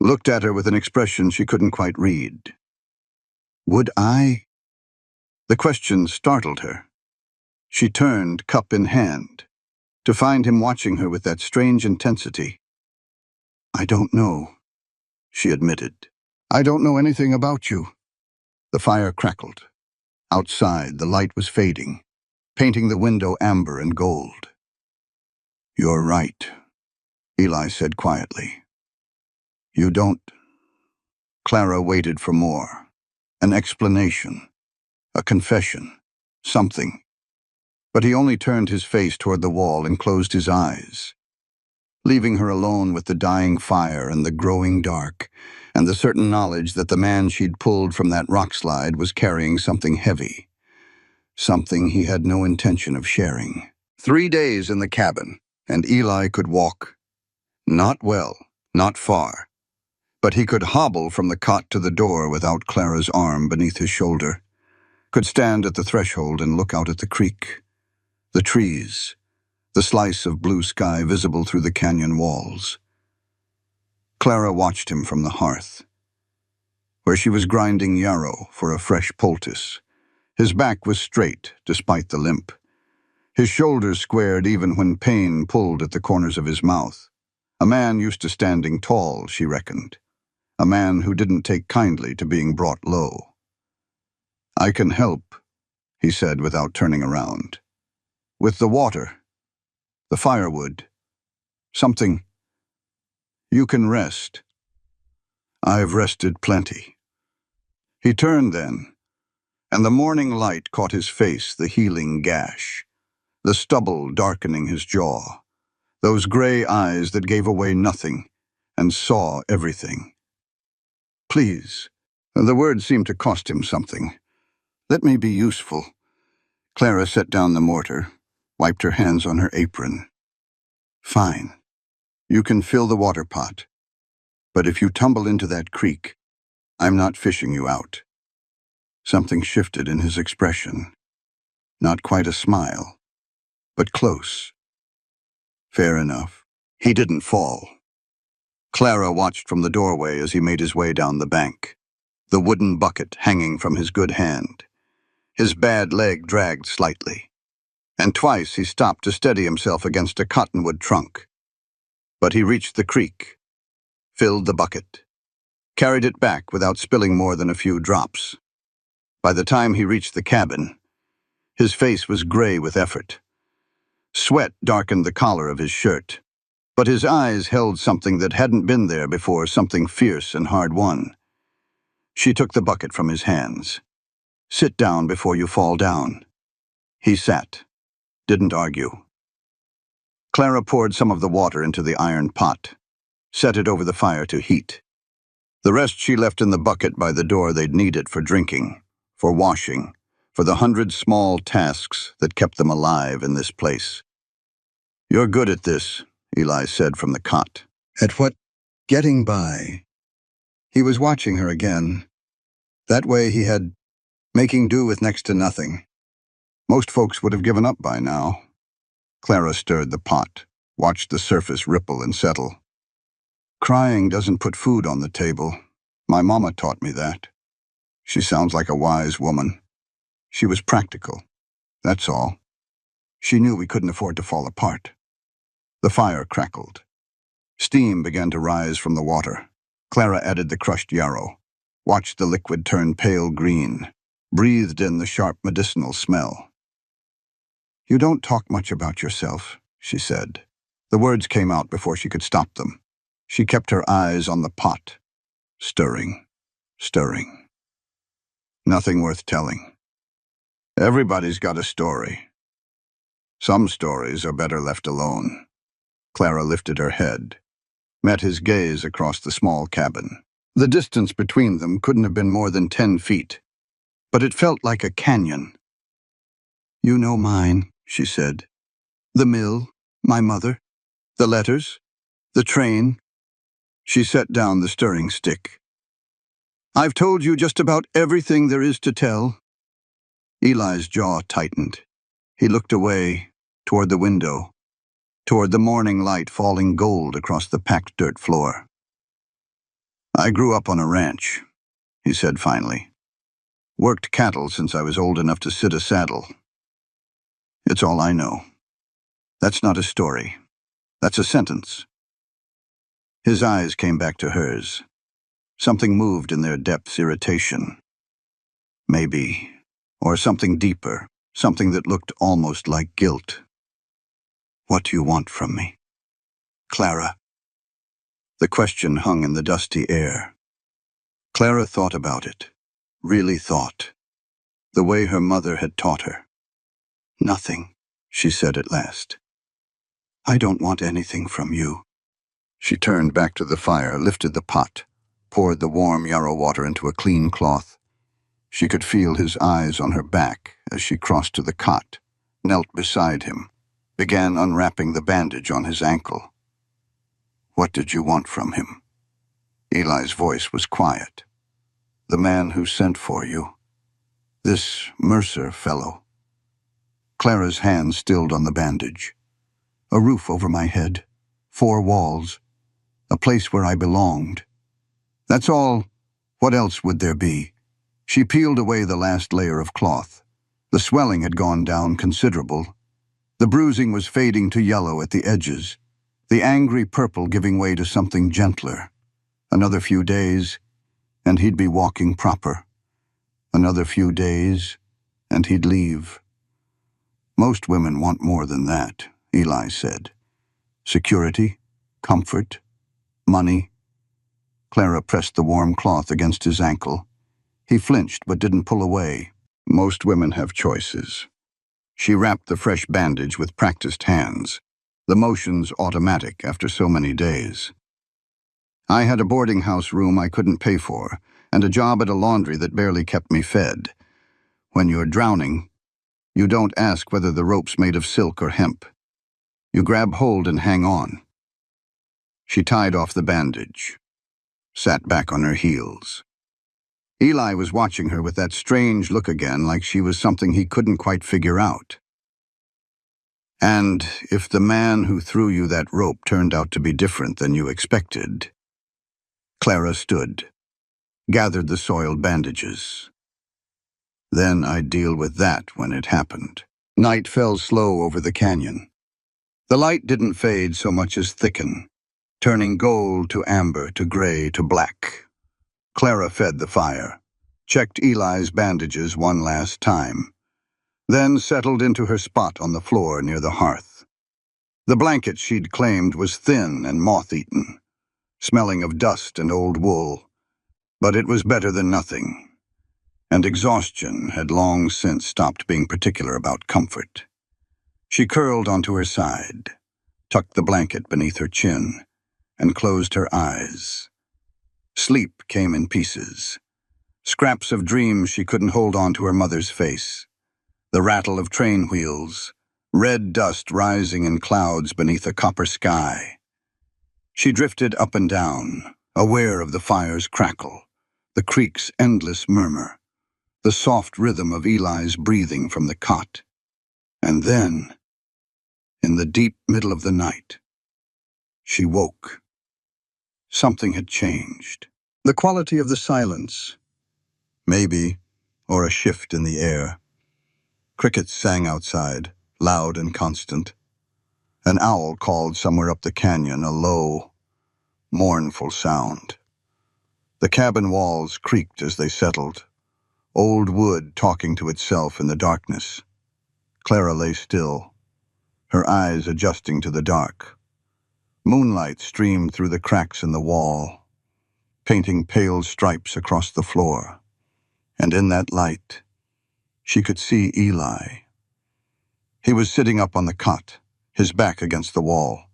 looked at her with an expression she couldn't quite read. Would I? The question startled her. She turned, cup in hand, to find him watching her with that strange intensity. I don't know, she admitted. I don't know anything about you. The fire crackled. Outside, the light was fading, painting the window amber and gold. You're right, Eli said quietly. You don't... Clara waited for more. An explanation. A confession. Something. But he only turned his face toward the wall and closed his eyes, leaving her alone with the dying fire and the growing dark, and the certain knowledge that the man she'd pulled from that rockslide was carrying something heavy, something he had no intention of sharing. 3 days in the cabin, and Eli could walk. Not well, not far, but he could hobble from the cot to the door without Clara's arm beneath his shoulder, could stand at the threshold and look out at the creek, the trees, the slice of blue sky visible through the canyon walls. Clara watched him from the hearth, where she was grinding yarrow for a fresh poultice. His back was straight, despite the limp. His shoulders squared even when pain pulled at the corners of his mouth. A man used to standing tall, she reckoned. A man who didn't take kindly to being brought low. I can help, he said without turning around. With the water, the firewood, something. You can rest. I've rested plenty. He turned then, and the morning light caught his face, the healing gash, the stubble darkening his jaw, those gray eyes that gave away nothing and saw everything. Please, The words seemed to cost him something. "Let me be useful." Clara set down the mortar, wiped her hands on her apron. "Fine. You can fill the water pot. But if you tumble into that creek, I'm not fishing you out." Something shifted in his expression. Not quite a smile, but close. Fair enough. He didn't fall. Clara watched from the doorway as he made his way down the bank, the wooden bucket hanging from his good hand. His bad leg dragged slightly, and twice he stopped to steady himself against a cottonwood trunk. But he reached the creek, filled the bucket, carried it back without spilling more than a few drops. By the time he reached the cabin, his face was gray with effort. Sweat darkened the collar of his shirt, but his eyes held something that hadn't been there before, something fierce and hard-won. She took the bucket from his hands. "Sit down before you fall down." He sat, didn't argue. Clara poured some of the water into the iron pot, set it over the fire to heat. The rest she left in the bucket by the door. They'd need it for drinking, for washing, for the 100 small tasks that kept them alive in this place. "You're good at this," Eli said from the cot. "At what? Getting by." He was watching her again. That way he had, making do with next to nothing. Most folks would have given up by now. Clara stirred the pot, watched the surface ripple and settle. "Crying doesn't put food on the table. My mama taught me that." She sounds like a wise woman. She was practical, that's all. She knew we couldn't afford to fall apart. The fire crackled. Steam began to rise from the water. Clara added the crushed yarrow, watched the liquid turn pale green, breathed in the sharp medicinal smell. "You don't talk much about yourself," she said. The words came out before she could stop them. She kept her eyes on the pot, stirring, stirring. "Nothing worth telling. Everybody's got a story. Some stories are better left alone." Clara lifted her head, met his gaze across the small cabin. The distance between them couldn't have been more than 10 feet, but it felt like a canyon. "You know mine," she said. "The mill, my mother, the letters, the train." She set down the stirring stick. "I've told you just about everything there is to tell." Eli's jaw tightened. He looked away, toward the window, toward the morning light falling gold across the packed dirt floor. "I grew up on a ranch," he said finally. "Worked cattle since I was old enough to sit a saddle. It's all I know. That's not a story. That's a sentence." His eyes came back to hers. Something moved in their depths, irritation. Maybe. Or something deeper, something that looked almost like guilt. "What do you want from me, Clara?" The question hung in the dusty air. Clara thought about it, really thought, the way her mother had taught her. "Nothing," she said at last. "I don't want anything from you." She turned back to the fire, lifted the pot, poured the warm yarrow water into a clean cloth. She could feel his eyes on her back as she crossed to the cot, knelt beside him, began unwrapping the bandage on his ankle. "What did you want from him?" Eli's voice was quiet. "The man who sent for you. This Mercer fellow." Clara's hand stilled on the bandage. "A roof over my head, 4 walls, a place where I belonged. That's all. What else would there be?" She peeled away the last layer of cloth. The swelling had gone down considerable. The bruising was fading to yellow at the edges, the angry purple giving way to something gentler. Another few days, and he'd be walking proper. Another few days, and he'd leave. "Most women want more than that," Eli said. "Security, comfort, money." Clara pressed the warm cloth against his ankle. He flinched but didn't pull away. "Most women have choices." She wrapped the fresh bandage with practiced hands, the motions automatic after so many days. "I had a boarding house room I couldn't pay for, and a job at a laundry that barely kept me fed. When you're drowning, you don't ask whether the rope's made of silk or hemp. You grab hold and hang on. She tied off the bandage, sat back on her heels. Eli was watching her with that strange look again, like she was something he couldn't quite figure out. And if the man who threw you that rope turned out to be different than you expected. Clara stood, gathered the soiled bandages. Then I'd deal with that when it happened. Night fell slow over the canyon. The light didn't fade so much as thicken, turning gold to amber to gray to black. Clara fed the fire, checked Eli's bandages one last time, then settled into her spot on the floor near the hearth. The blanket she'd claimed was thin and moth-eaten, smelling of dust and old wool, but it was better than nothing, and exhaustion had long since stopped being particular about comfort. She curled onto her side, tucked the blanket beneath her chin, and closed her eyes. Sleep came in pieces, scraps of dreams she couldn't hold on to her mother's face, the rattle of train wheels, red dust rising in clouds beneath a copper sky. She drifted up and down, aware of the fire's crackle, the creek's endless murmur, the soft rhythm of Eli's breathing from the cot. And then, in the deep middle of the night, she woke. Something had changed. The quality of the silence, maybe, or a shift in the air. Crickets sang outside, loud and constant. An owl called somewhere up the canyon, a low, mournful sound. The cabin walls creaked as they settled, old wood talking to itself in the darkness. Clara lay still, her eyes adjusting to the dark. Moonlight streamed through the cracks in the wall, painting pale stripes across the floor. And in that light, she could see Eli. He was sitting up on the cot, his back against the wall,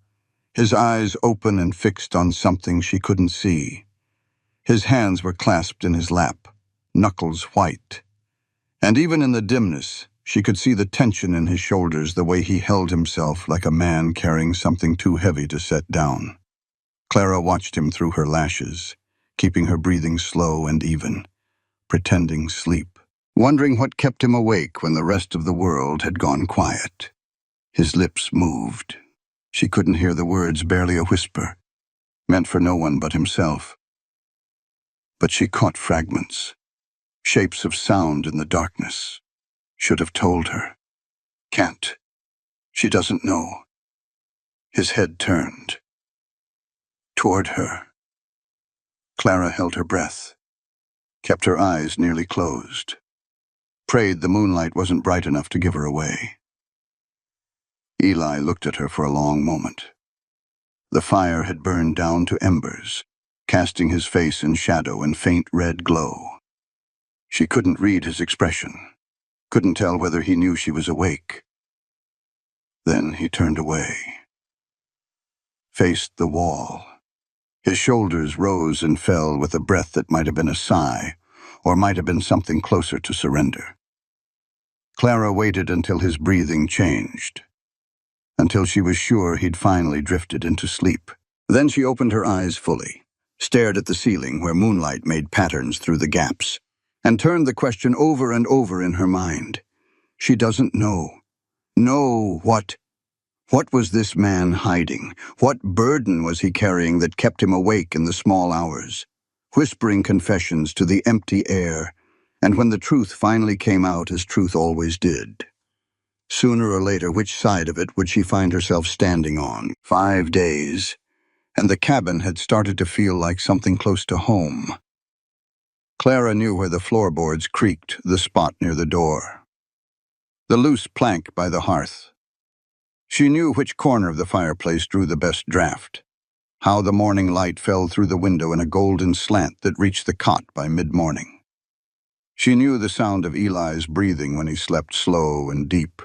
his eyes open and fixed on something she couldn't see. His hands were clasped in his lap, knuckles white. And even in the dimness, she could see the tension in his shoulders, the way he held himself like a man carrying something too heavy to set down. Clara watched him through her lashes, keeping her breathing slow and even, pretending sleep, wondering what kept him awake when the rest of the world had gone quiet. His lips moved. She couldn't hear the words, barely a whisper, meant for no one but himself. But she caught fragments, shapes of sound in the darkness. Should have told her. Can't. She doesn't know. His head turned. Toward her. Clara held her breath, kept her eyes nearly closed, prayed the moonlight wasn't bright enough to give her away. Eli looked at her for a long moment. The fire had burned down to embers, casting his face in shadow and faint red glow. She couldn't read his expression, couldn't tell whether he knew she was awake. Then he turned away, faced the wall. His shoulders rose and fell with a breath that might have been a sigh, or might have been something closer to surrender. Clara waited until his breathing changed, until she was sure he'd finally drifted into sleep. Then she opened her eyes fully, stared at the ceiling where moonlight made patterns through the gaps, and turned the question over and over in her mind. She doesn't know. Know what? What was this man hiding? What burden was he carrying that kept him awake in the small hours, whispering confessions to the empty air, and when the truth finally came out as truth always did? Sooner or later, which side of it would she find herself standing on? 5 days, and the cabin had started to feel like something close to home. Clara knew where the floorboards creaked, the spot near the door, the loose plank by the hearth. She knew which corner of the fireplace drew the best draft, how the morning light fell through the window in a golden slant that reached the cot by mid-morning. She knew the sound of Eli's breathing when he slept slow and deep,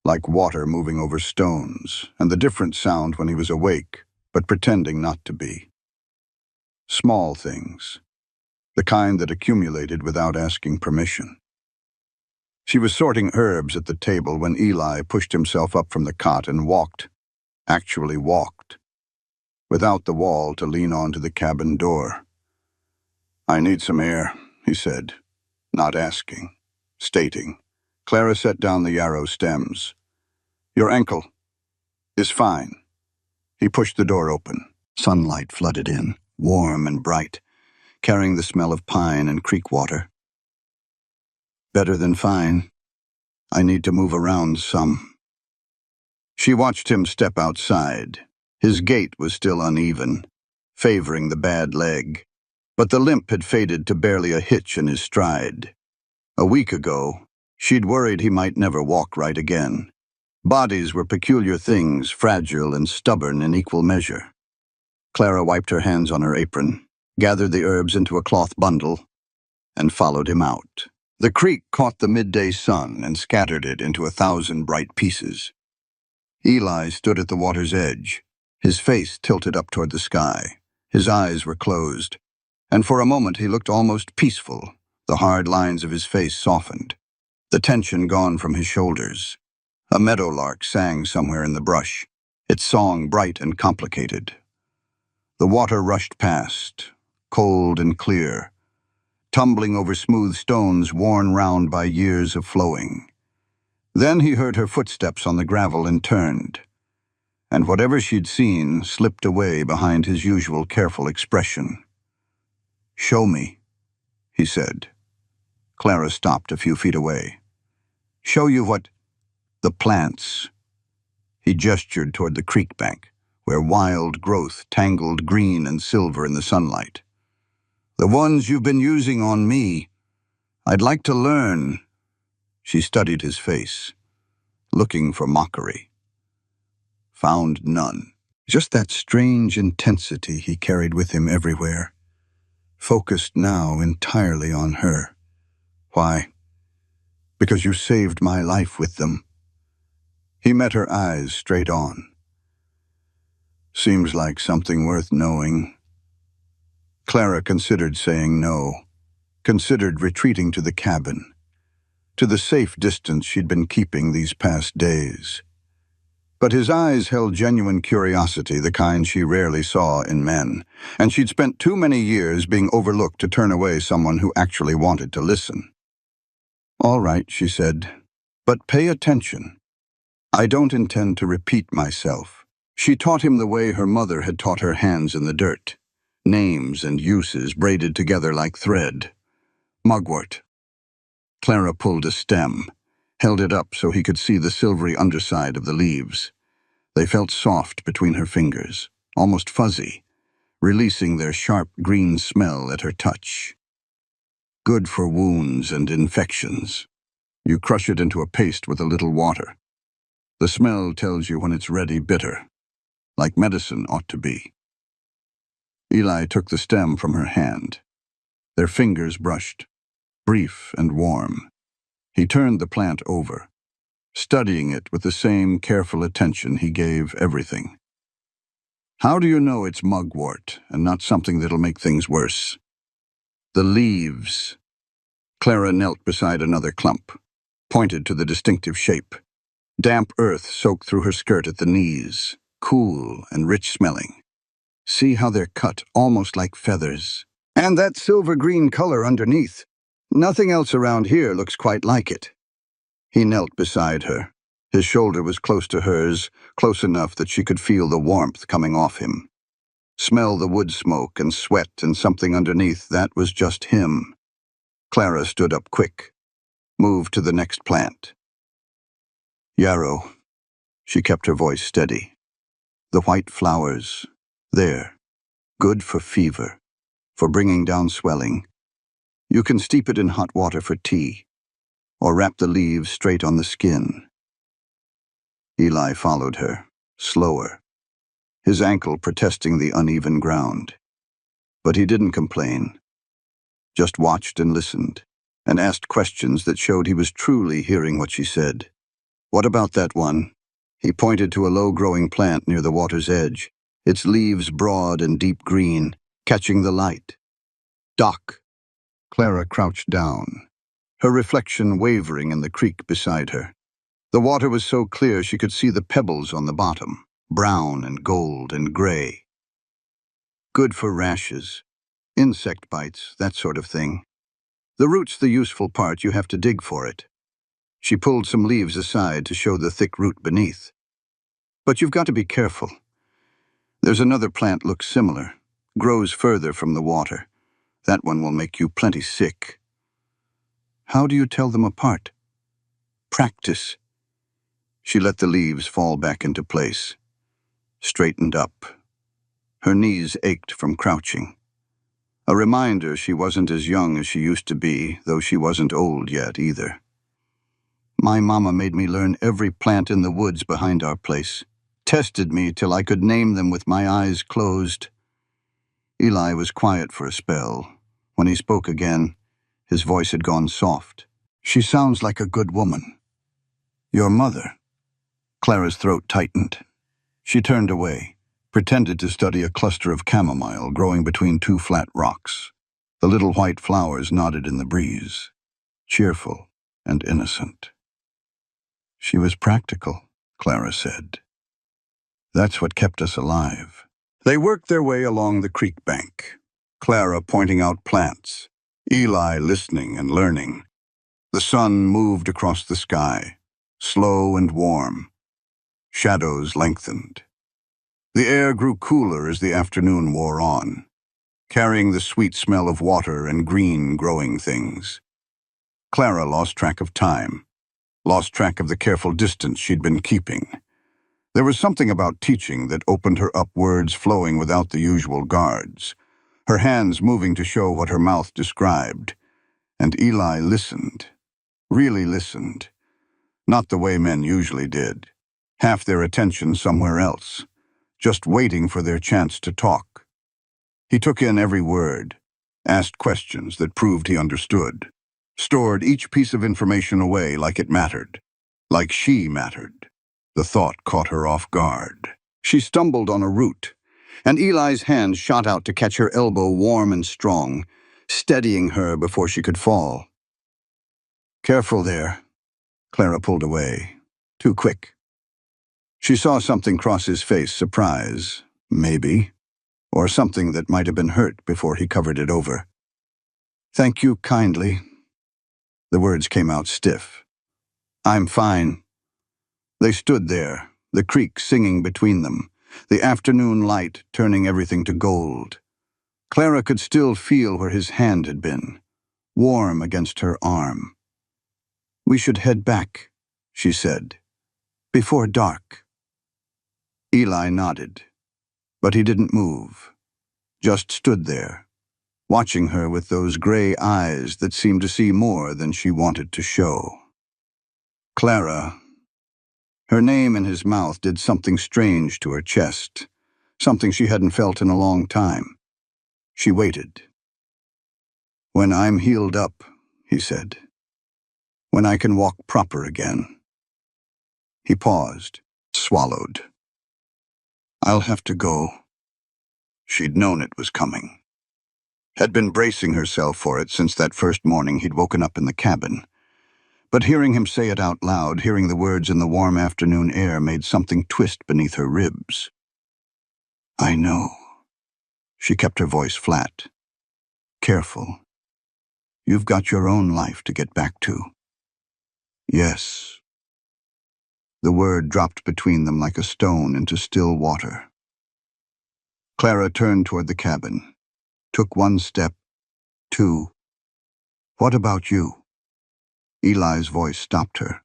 like water moving over stones, and the different sound when he was awake, but pretending not to be. Small things. the kind that accumulated without asking permission. She was sorting herbs at the table when Eli pushed himself up from the cot and actually walked, without the wall to lean on to the cabin door. "I need some air," he said, not asking, stating. Clara set down the yarrow stems. "Your ankle is fine." He pushed the door open. Sunlight flooded in, warm and bright, carrying the smell of pine and creek water. "Better than fine. I need to move around some." She watched him step outside. His gait was still uneven, favoring the bad leg, but the limp had faded to barely a hitch in his stride. A week ago, she'd worried he might never walk right again. Bodies were peculiar things, fragile and stubborn in equal measure. Clara wiped her hands on her apron, gathered the herbs into a cloth bundle, and followed him out. The creek caught the midday sun and scattered it into 1,000 bright pieces. Eli stood at the water's edge, his face tilted up toward the sky. His eyes were closed, and for a moment he looked almost peaceful. The hard lines of his face softened, the tension gone from his shoulders. A meadowlark sang somewhere in the brush, its song bright and complicated. The water rushed past, cold and clear, tumbling over smooth stones worn round by years of flowing. Then he heard her footsteps on the gravel and turned, and whatever she'd seen slipped away behind his usual careful expression. "Show me," he said. Clara stopped a few feet away. "Show you what—" "The plants." He gestured toward the creek bank, where wild growth tangled green and silver in the sunlight. "The ones you've been using on me. I'd like to learn." She studied his face, looking for mockery. Found none. Just that strange intensity he carried with him everywhere, focused now entirely on her. "Why?" "Because you saved my life with them." He met her eyes straight on. "Seems like something worth knowing." Clara considered saying no, considered retreating to the cabin, to the safe distance she'd been keeping these past days. But his eyes held genuine curiosity, the kind she rarely saw in men, and she'd spent too many years being overlooked to turn away someone who actually wanted to listen. "All right," she said, "but pay attention. I don't intend to repeat myself." She taught him the way her mother had taught her hands in the dirt, names and uses braided together like thread. "Mugwort." Clara pulled a stem, held it up so he could see the silvery underside of the leaves. They felt soft between her fingers, almost fuzzy, releasing their sharp green smell at her touch. "Good for wounds and infections. You crush it into a paste with a little water. The smell tells you when it's ready bitter, like medicine ought to be." Eli took the stem from her hand. Their fingers brushed, brief and warm. He turned the plant over, studying it with the same careful attention he gave everything. "How do you know it's mugwort and not something that'll make things worse?" "The leaves." Clara knelt beside another clump, pointed to the distinctive shape. Damp earth soaked through her skirt at the knees, cool and rich-smelling. "See how they're cut, almost like feathers. And that silver-green color underneath. Nothing else around here looks quite like it." He knelt beside her. His shoulder was close to hers, close enough that she could feel the warmth coming off him. Smell the wood smoke and sweat and something underneath that was just him. Clara stood up quick, moved to the next plant. "Yarrow." She kept her voice steady. "The white flowers. There. Good for fever, for bringing down swelling. You can steep it in hot water for tea, or wrap the leaves straight on the skin." Eli followed her, slower, his ankle protesting the uneven ground. But he didn't complain, just watched and listened, and asked questions that showed he was truly hearing what she said. "What about that one?" He pointed to a low-growing plant near the water's edge, its leaves broad and deep green, catching the light. "Dock." Clara crouched down, her reflection wavering in the creek beside her. The water was so clear she could see the pebbles on the bottom, brown and gold and gray. Good for rashes, insect bites, that sort of thing. The root's the useful part, you have to dig for it. She pulled some leaves aside to show the thick root beneath. But you've got to be careful. There's another plant looks similar, grows further from the water. That one will make you plenty sick. How do you tell them apart? Practice. She let the leaves fall back into place, straightened up. Her knees ached from crouching. A reminder she wasn't as young as she used to be, though she wasn't old yet either. My mama made me learn every plant in the woods behind our place, tested me till I could name them with my eyes closed. Eli was quiet for a spell. When he spoke again, his voice had gone soft. She sounds like a good woman. Your mother? Clara's throat tightened. She turned away, pretended to study a cluster of chamomile growing between two flat rocks. The little white flowers nodded in the breeze, cheerful and innocent. She was practical, Clara said. That's what kept us alive. They worked their way along the creek bank, Clara pointing out plants, Eli listening and learning. The sun moved across the sky, slow and warm. Shadows lengthened. The air grew cooler as the afternoon wore on, carrying the sweet smell of water and green growing things. Clara lost track of time, lost track of the careful distance she'd been keeping. There was something about teaching that opened her up, words flowing without the usual guards, her hands moving to show what her mouth described. And Eli listened, really listened, not the way men usually did, half their attention somewhere else, just waiting for their chance to talk. He took in every word, asked questions that proved he understood, stored each piece of information away like it mattered, like she mattered. The thought caught her off guard. She stumbled on a root, and Eli's hand shot out to catch her elbow warm and strong, steadying her before she could fall. Careful there. Clara pulled away. Too quick. She saw something cross his face, surprise, maybe, or something that might have been hurt before he covered it over. Thank you kindly. The words came out stiff. I'm fine. They stood there, the creek singing between them, the afternoon light turning everything to gold. Clara could still feel where his hand had been, warm against her arm. We should head back, she said, before dark. Eli nodded, but he didn't move, just stood there, watching her with those gray eyes that seemed to see more than she wanted to show. Clara. Her name in his mouth did something strange to her chest, something she hadn't felt in a long time. She waited. When I'm healed up, he said. When I can walk proper again. He paused, swallowed. I'll have to go. She'd known it was coming. Had been bracing herself for it since that first morning he'd woken up in the cabin. But hearing him say it out loud, hearing the words in the warm afternoon air, made something twist beneath her ribs. I know. She kept her voice flat. Careful. You've got your own life to get back to. Yes. The word dropped between them like a stone into still water. Clara turned toward the cabin, took one step, two. What about you? Eli's voice stopped her.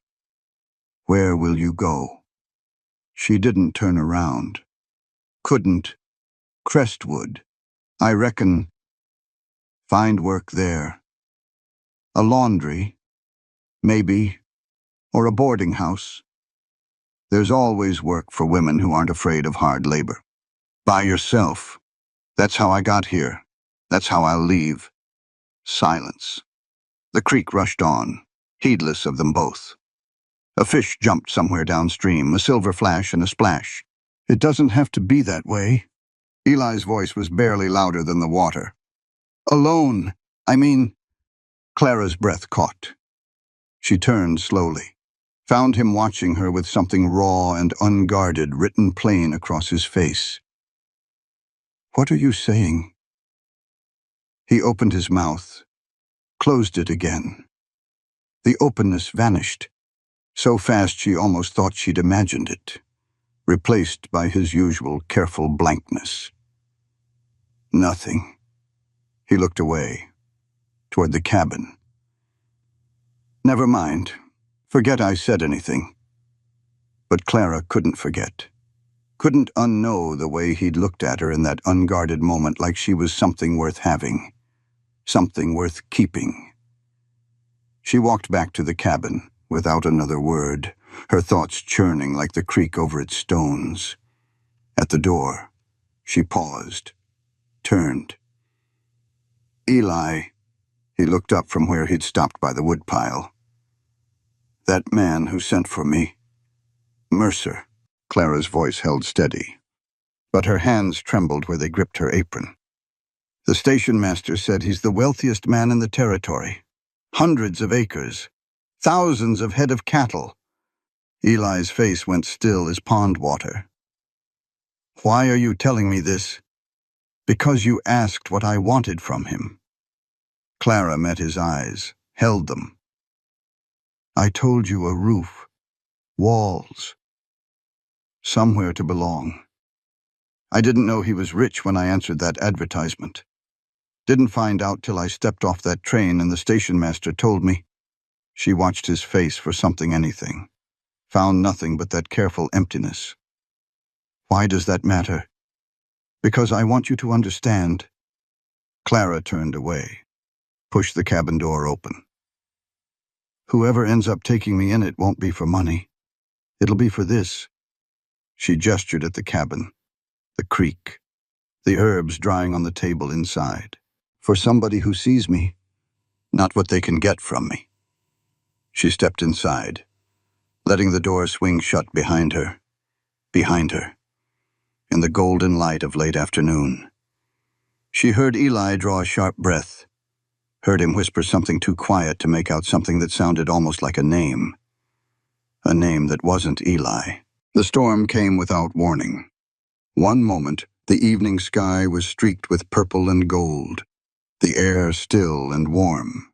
Where will you go? She didn't turn around. Couldn't. Crestwood. I reckon. Find work there. A laundry. Maybe. Or a boarding house. There's always work for women who aren't afraid of hard labor. By yourself. That's how I got here. That's how I'll leave. Silence. The creek rushed on, heedless of them both. A fish jumped somewhere downstream, a silver flash and a splash. It doesn't have to be that way. Eli's voice was barely louder than the water. Alone. I mean, Clara's breath caught. She turned slowly, found him watching her with something raw and unguarded written plain across his face. "What are you saying?" He opened his mouth, closed it again. The openness vanished, so fast she almost thought she'd imagined it, replaced by his usual careful blankness. Nothing. He looked away, toward the cabin. "Never mind. Forget I said anything." But Clara couldn't forget. Couldn't unknow the way he'd looked at her in that unguarded moment, like she was something worth having, something worth keeping. She walked back to the cabin without another word, her thoughts churning like the creek over its stones. At the door, she paused, turned. "Eli," he looked up from where he'd stopped by the woodpile. "That man who sent for me. Mercer." Clara's voice held steady, but her hands trembled where they gripped her apron. "The station master said he's the wealthiest man in the territory. Hundreds of acres, thousands of head of cattle." Eli's face went still as pond water. "Why are you telling me this?" "Because you asked what I wanted from him." Clara met his eyes, held them. "I told you a roof, walls, somewhere to belong. I didn't know he was rich when I answered that advertisement. Didn't find out till I stepped off that train and the station master told me." She watched his face for something, anything. Found nothing but that careful emptiness. "Why does that matter?" "Because I want you to understand." Clara turned away, pushed the cabin door open. "Whoever ends up taking me in it won't be for money. It'll be for this." She gestured at the cabin, the creek, the herbs drying on the table inside. "For somebody who sees me, not what they can get from me." She stepped inside, letting the door swing shut behind her, in the golden light of late afternoon. She heard Eli draw a sharp breath, heard him whisper something too quiet to make out something that sounded almost like a name that wasn't Eli. The storm came without warning. One moment, the evening sky was streaked with purple and gold, the air still and warm.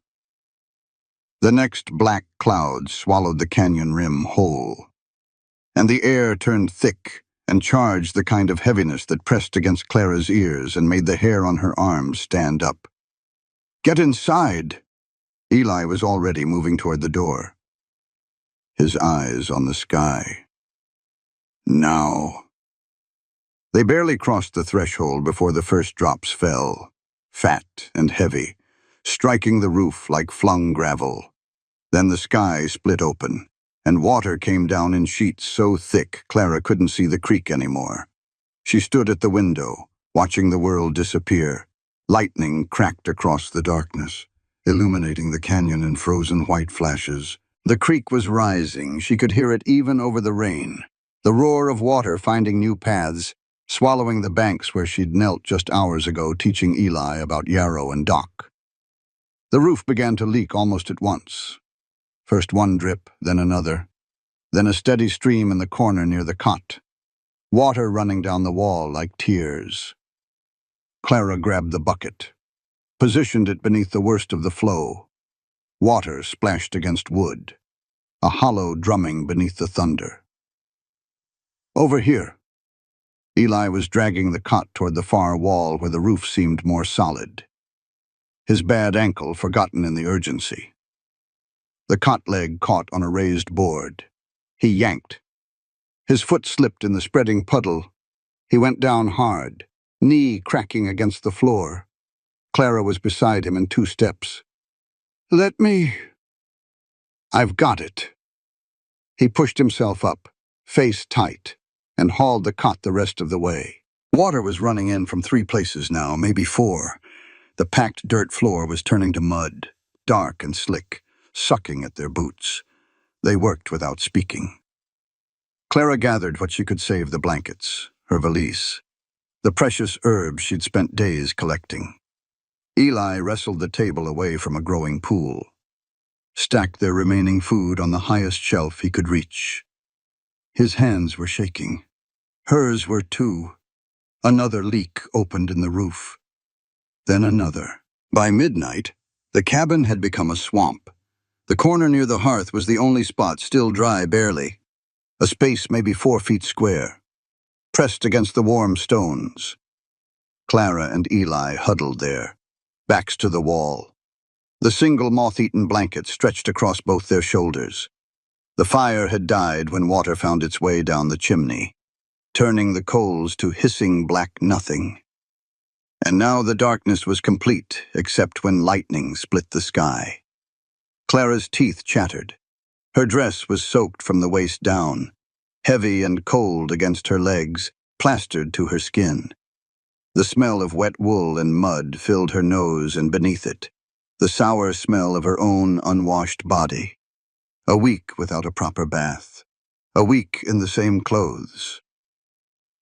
The next, black clouds swallowed the canyon rim whole, and the air turned thick and charged, the kind of heaviness that pressed against Clara's ears and made the hair on her arms stand up. "Get inside!" Eli was already moving toward the door, his eyes on the sky. Now. They barely crossed the threshold before the first drops fell, fat and heavy, striking the roof like flung gravel. Then the sky split open, and water came down in sheets so thick Clara couldn't see the creek anymore. She stood at the window, watching the world disappear. Lightning cracked across the darkness, illuminating the canyon in frozen white flashes. The creek was rising. She could hear it even over the rain. The roar of water finding new paths, swallowing the banks where she'd knelt just hours ago teaching Eli about Yarrow and Doc. The roof began to leak almost at once. First one drip, then another, then a steady stream in the corner near the cot, water running down the wall like tears. Clara grabbed the bucket, positioned it beneath the worst of the flow. Water splashed against wood, a hollow drumming beneath the thunder. "Over here." Eli was dragging the cot toward the far wall where the roof seemed more solid, his bad ankle forgotten in the urgency. The cot leg caught on a raised board. He yanked. His foot slipped in the spreading puddle. He went down hard, knee cracking against the floor. Clara was beside him in 2 steps. "Let me—" "I've got it." He pushed himself up, face tight, and hauled the cot the rest of the way. Water was running in from 3 places now, maybe 4. The packed dirt floor was turning to mud, dark and slick, sucking at their boots. They worked without speaking. Clara gathered what she could save: the blankets, her valise, the precious herbs she'd spent days collecting. Eli wrestled the table away from a growing pool, stacked their remaining food on the highest shelf he could reach. His hands were shaking. Hers were too. Another leak opened in the roof. Then another. By midnight, the cabin had become a swamp. The corner near the hearth was the only spot still dry barely, a space maybe 4 feet square, pressed against the warm stones. Clara and Eli huddled there, backs to the wall. The single moth-eaten blanket stretched across both their shoulders. The fire had died when water found its way down the chimney, turning the coals to hissing black nothing. And now the darkness was complete, except when lightning split the sky. Clara's teeth chattered. Her dress was soaked from the waist down, heavy and cold against her legs, plastered to her skin. The smell of wet wool and mud filled her nose and beneath it, the sour smell of her own unwashed body. A week without a proper bath. A week in the same clothes.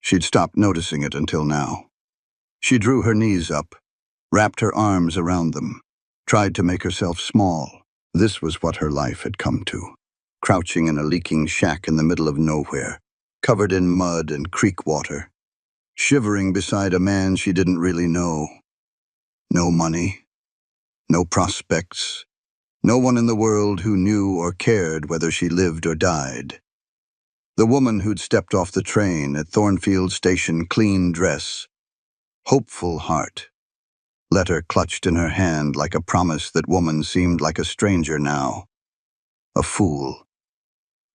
She'd stopped noticing it until now. She drew her knees up, wrapped her arms around them, tried to make herself small. This was what her life had come to. Crouching in a leaking shack in the middle of nowhere, covered in mud and creek water, shivering beside a man she didn't really know. No money, no prospects, no one in the world who knew or cared whether she lived or died. The woman who'd stepped off the train at Thornfield Station, clean dress, hopeful heart, letter clutched in her hand like a promise. That woman seemed like a stranger now. A fool.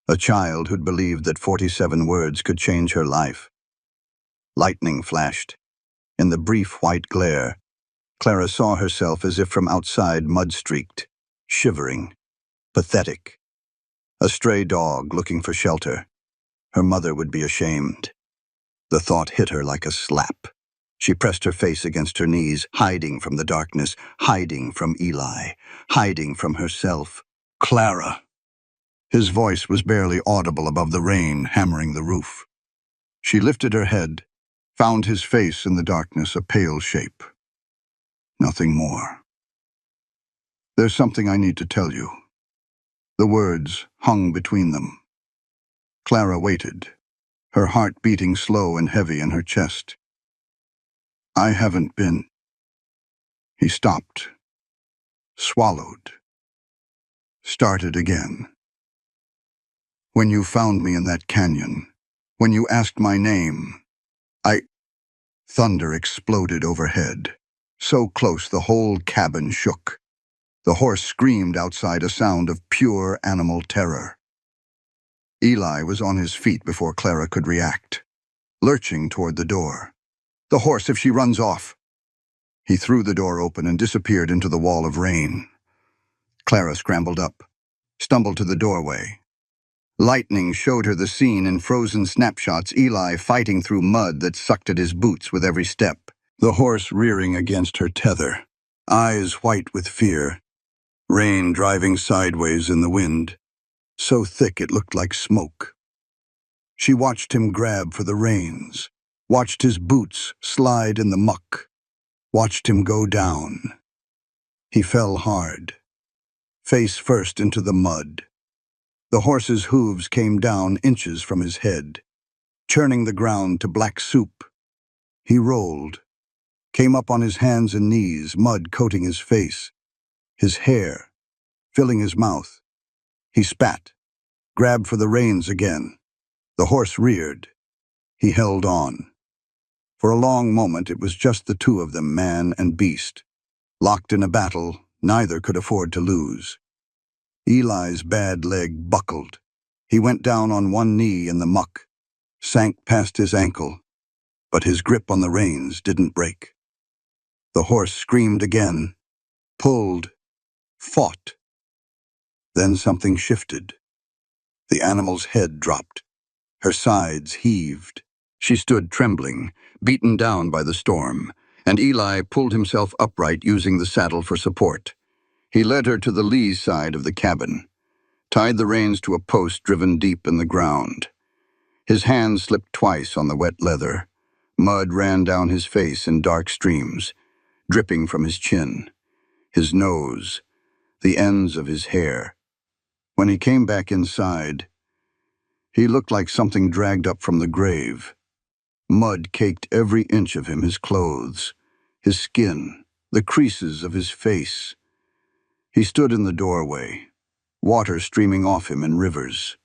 A child who'd believed that 47 words could change her life. Lightning flashed. In the brief white glare, Clara saw herself as if from outside, mud-streaked, shivering, pathetic. A stray dog looking for shelter. Her mother would be ashamed. The thought hit her like a slap. She pressed her face against her knees, hiding from the darkness, hiding from Eli, hiding from herself. Clara. His voice was barely audible above the rain hammering the roof. She lifted her head, found his face in the darkness, a pale shape. Nothing more. There's something I need to tell you. The words hung between them. Clara waited, her heart beating slow and heavy in her chest. I haven't been. He stopped, swallowed, started again. When you found me in that canyon, when you asked my name, Thunder exploded overhead, so close the whole cabin shook. The horse screamed outside, a sound of pure animal terror. Eli was on his feet before Clara could react, lurching toward the door. The horse, if she runs off. He threw the door open and disappeared into the wall of rain. Clara scrambled up, stumbled to the doorway. Lightning showed her the scene in frozen snapshots, Eli fighting through mud that sucked at his boots with every step, the horse rearing against her tether, eyes white with fear, rain driving sideways in the wind, so thick it looked like smoke. She watched him grab for the reins, watched his boots slide in the muck, watched him go down. He fell hard, face first into the mud. The horse's hooves came down inches from his head, churning the ground to black soup. He rolled, came up on his hands and knees, mud coating his face, his hair, filling his mouth. He spat, grabbed for the reins again. The horse reared. He held on. For a long moment it was just the two of them, man and beast. Locked in a battle, neither could afford to lose. Eli's bad leg buckled. He went down on one knee in the muck, sank past his ankle, but his grip on the reins didn't break. The horse screamed again, pulled, fought. Then something shifted. The animal's head dropped. Her sides heaved. She stood trembling, beaten down by the storm, and Eli pulled himself upright using the saddle for support. He led her to the lee side of the cabin, tied the reins to a post driven deep in the ground. His hand slipped twice on the wet leather. Mud ran down his face in dark streams. dripping from his chin, his nose, the ends of his hair. When he came back inside, he looked like something dragged up from the grave. Mud caked every inch of him, his clothes, his skin, the creases of his face. He stood in the doorway, water streaming off him in rivers.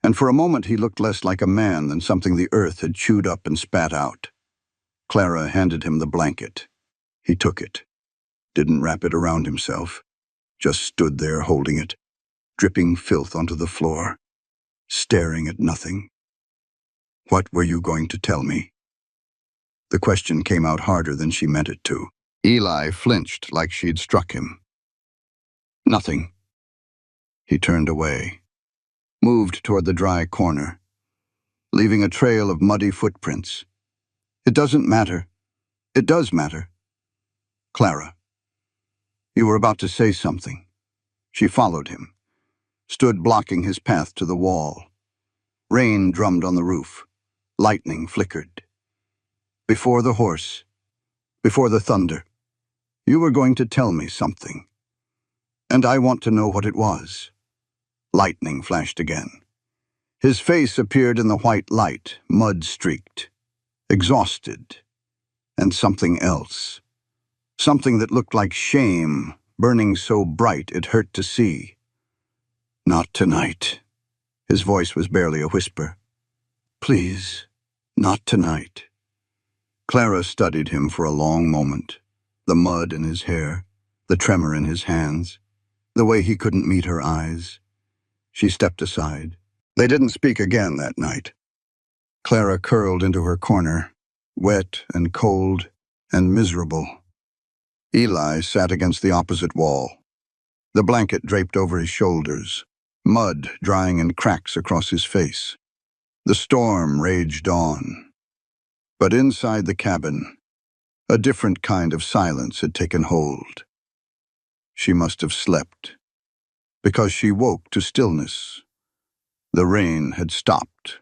And for a moment he looked less like a man than something the earth had chewed up and spat out. Clara handed him the blanket. He took it, didn't wrap it around himself, just stood there holding it, dripping filth onto the floor, staring at nothing. "What were you going to tell me?" The question came out harder than she meant it to. Eli flinched like she'd struck him. "Nothing." He turned away, moved toward the dry corner, leaving a trail of muddy footprints. "It doesn't matter. It does matter." "Clara, you were about to say something." She followed him, stood blocking his path to the wall. Rain drummed on the roof. Lightning flickered. "Before the horse, before the thunder, you were going to tell me something. And I want to know what it was." Lightning flashed again. His face appeared in the white light, mud-streaked, exhausted, and something else. Something that looked like shame, burning so bright it hurt to see. "Not tonight." His voice was barely a whisper. "Please, not tonight." Clara studied him for a long moment, the mud in his hair, the tremor in his hands, the way he couldn't meet her eyes. She stepped aside. They didn't speak again that night. Clara curled into her corner, wet and cold and miserable. Eli sat against the opposite wall, the blanket draped over his shoulders, mud drying in cracks across his face. The storm raged on. But inside the cabin, a different kind of silence had taken hold. She must have slept, because she woke to stillness. The rain had stopped.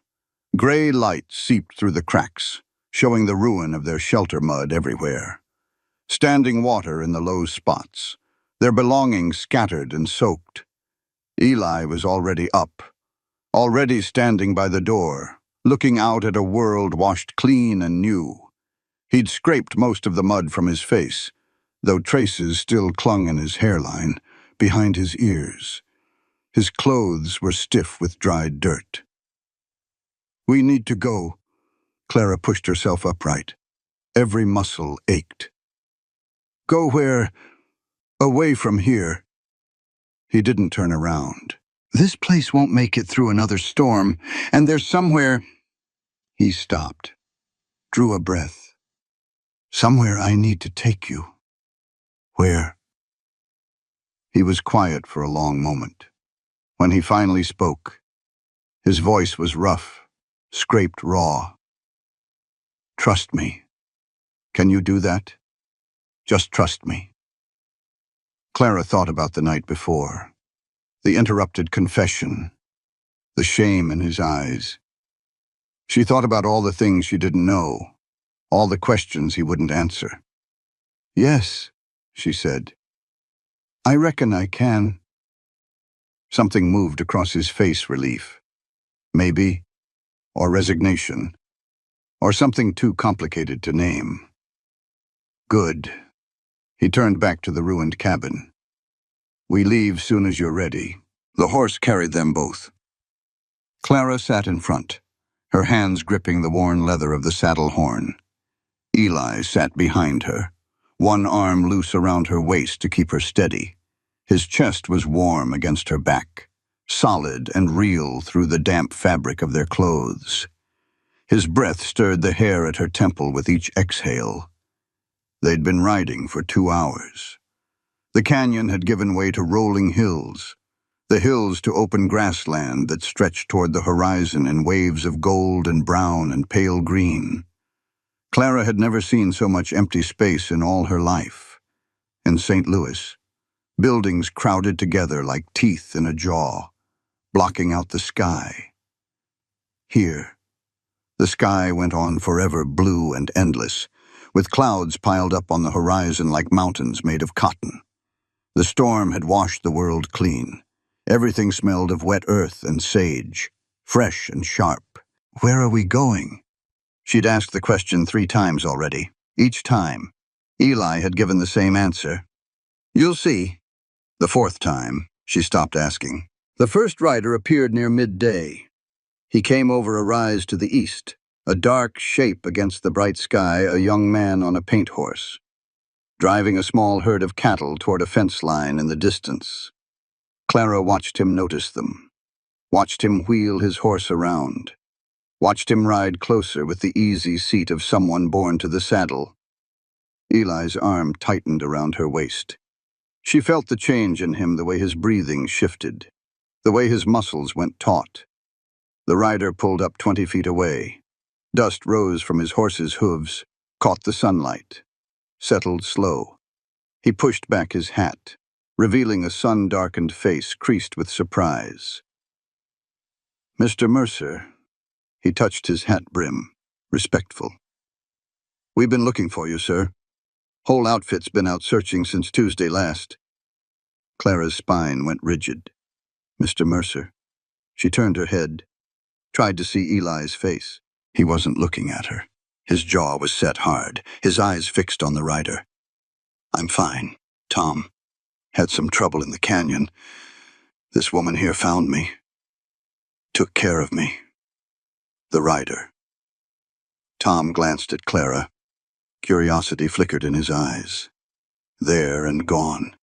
Gray light seeped through the cracks, showing the ruin of their shelter mud everywhere. Standing water in the low spots, their belongings scattered and soaked. Eli was already up, already standing by the door, looking out at a world washed clean and new. He'd scraped most of the mud from his face, though traces still clung in his hairline, behind his ears. His clothes were stiff with dried dirt. "We need to go." Clara pushed herself upright. Every muscle ached. "Go where? Away from here." He didn't turn around. "This place won't make it through another storm, and there's somewhere—" He stopped, drew a breath. "Somewhere I need to take you." "Where?" He was quiet for a long moment. When he finally spoke, his voice was rough, scraped raw. "Trust me. Can you do that? Just trust me." Clara thought about the night before, the interrupted confession, the shame in his eyes. She thought about all the things she didn't know, all the questions he wouldn't answer. "Yes," she said. "I reckon I can." Something moved across his face, relief. Maybe, or resignation, or something too complicated to name. "Good." He turned back to the ruined cabin. "We leave soon as you're ready." The horse carried them both. Clara sat in front, her hands gripping the worn leather of the saddle horn. Eli sat behind her, one arm loose around her waist to keep her steady. His chest was warm against her back, solid and real through the damp fabric of their clothes. His breath stirred the hair at her temple with each exhale. They'd been riding for 2 hours. The canyon had given way to rolling hills, the hills to open grassland that stretched toward the horizon in waves of gold and brown and pale green. Clara had never seen so much empty space in all her life. In St. Louis, buildings crowded together like teeth in a jaw, blocking out the sky. Here, the sky went on forever blue and endless, with clouds piled up on the horizon like mountains made of cotton. The storm had washed the world clean. Everything smelled of wet earth and sage, fresh and sharp. "Where are we going?" She'd asked the question 3 times already. Each time, Eli had given the same answer. "You'll see." The 4th time, she stopped asking. The first rider appeared near midday. He came over a rise to the east, a dark shape against the bright sky, a young man on a paint horse, driving a small herd of cattle toward a fence line in the distance. Clara watched him notice them, watched him wheel his horse around, watched him ride closer with the easy seat of someone born to the saddle. Eli's arm tightened around her waist. She felt the change in him, the way his breathing shifted, the way his muscles went taut. The rider pulled up 20 feet away. Dust rose from his horse's hooves, caught the sunlight, settled slow. He pushed back his hat, revealing a sun-darkened face creased with surprise. "Mr. Mercer," he touched his hat brim, respectful. "We've been looking for you, sir. Whole outfit's been out searching since Tuesday last." Clara's spine went rigid. "Mr. Mercer." She turned her head, tried to see Eli's face. He wasn't looking at her. His jaw was set hard, his eyes fixed on the rider. "I'm fine, Tom. Had some trouble in the canyon. This woman here found me. Took care of me." The rider. Tom glanced at Clara. Curiosity flickered in his eyes. There and gone,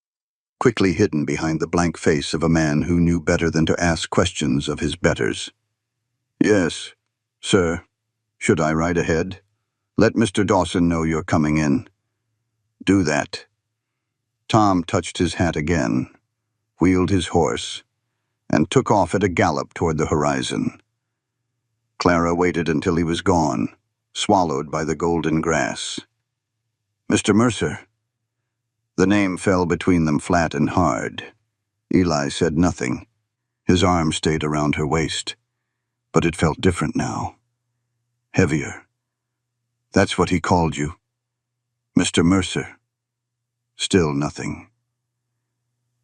quickly hidden behind the blank face of a man who knew better than to ask questions of his betters. "Yes, sir. Should I ride ahead? Let Mr. Dawson know you're coming in." "Do that." Tom touched his hat again, wheeled his horse, and took off at a gallop toward the horizon. Clara waited until he was gone, swallowed by the golden grass. "Mr. Mercer." The name fell between them flat and hard. Eli said nothing. His arm stayed around her waist, but it felt different now. Heavier. "That's what he called you. Mr. Mercer." Still nothing.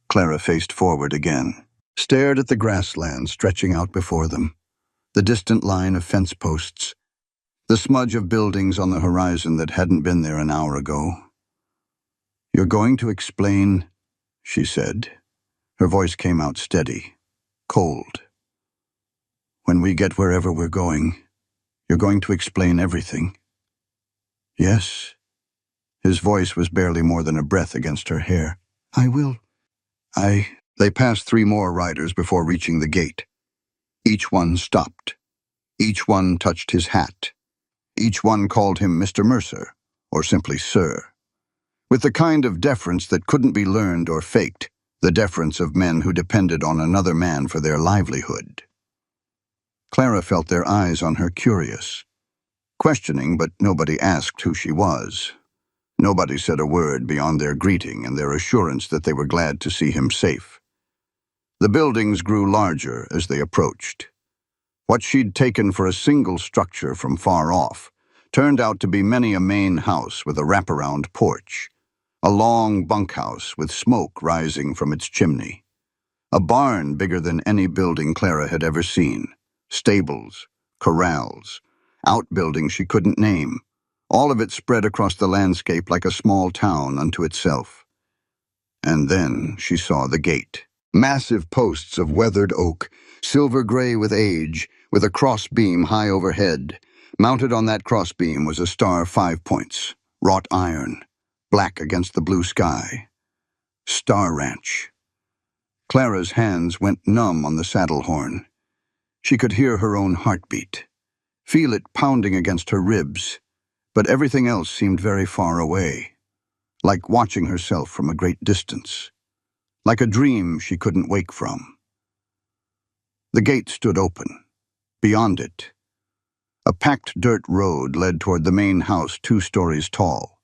Clara faced forward again, stared at the grassland stretching out before them, the distant line of fence posts, the smudge of buildings on the horizon that hadn't been there an hour ago. "You're going to explain," she said. Her voice came out steady, cold. "When we get wherever we're going, you're going to explain everything." "Yes." His voice was barely more than a breath against her hair. "I will." They passed 3 more riders before reaching the gate. Each one stopped. Each one touched his hat. Each one called him Mr. Mercer, or simply Sir, with the kind of deference that couldn't be learned or faked, the deference of men who depended on another man for their livelihood. Clara felt their eyes on her, curious, questioning, but nobody asked who she was. Nobody said a word beyond their greeting and their assurance that they were glad to see him safe. The buildings grew larger as they approached. What she'd taken for a single structure from far off turned out to be many a main house with a wraparound porch, a long bunkhouse with smoke rising from its chimney, a barn bigger than any building Clara had ever seen, stables, corrals, outbuildings she couldn't name, all of it spread across the landscape like a small town unto itself. And then she saw the gate. Massive posts of weathered oak, silver gray with age, with a crossbeam high overhead. Mounted on that crossbeam was a star 5 points, wrought iron, black against the blue sky. Star Ranch. Clara's hands went numb on the saddle horn. She could hear her own heartbeat, feel it pounding against her ribs, but everything else seemed very far away, like watching herself from a great distance, like a dream she couldn't wake from. The gate stood open. Beyond it, a packed dirt road led toward the main house 2 stories tall,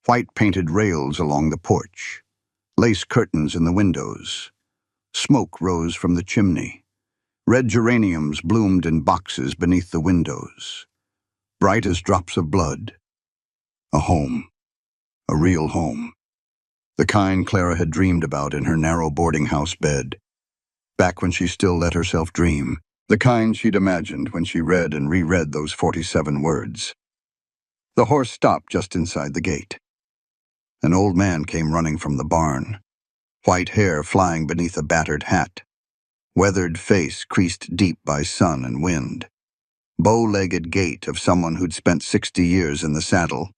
white-painted rails along the porch, lace curtains in the windows. Smoke rose from the chimney. Red geraniums bloomed in boxes beneath the windows, bright as drops of blood. A home. A real home. The kind Clara had dreamed about in her narrow boarding house bed, back when she still let herself dream. The kind she'd imagined when she read and reread those 47 words. The horse stopped just inside the gate. An old man came running from the barn, white hair flying beneath a battered hat, weathered face creased deep by sun and wind, bow-legged gait of someone who'd spent 60 years in the saddle.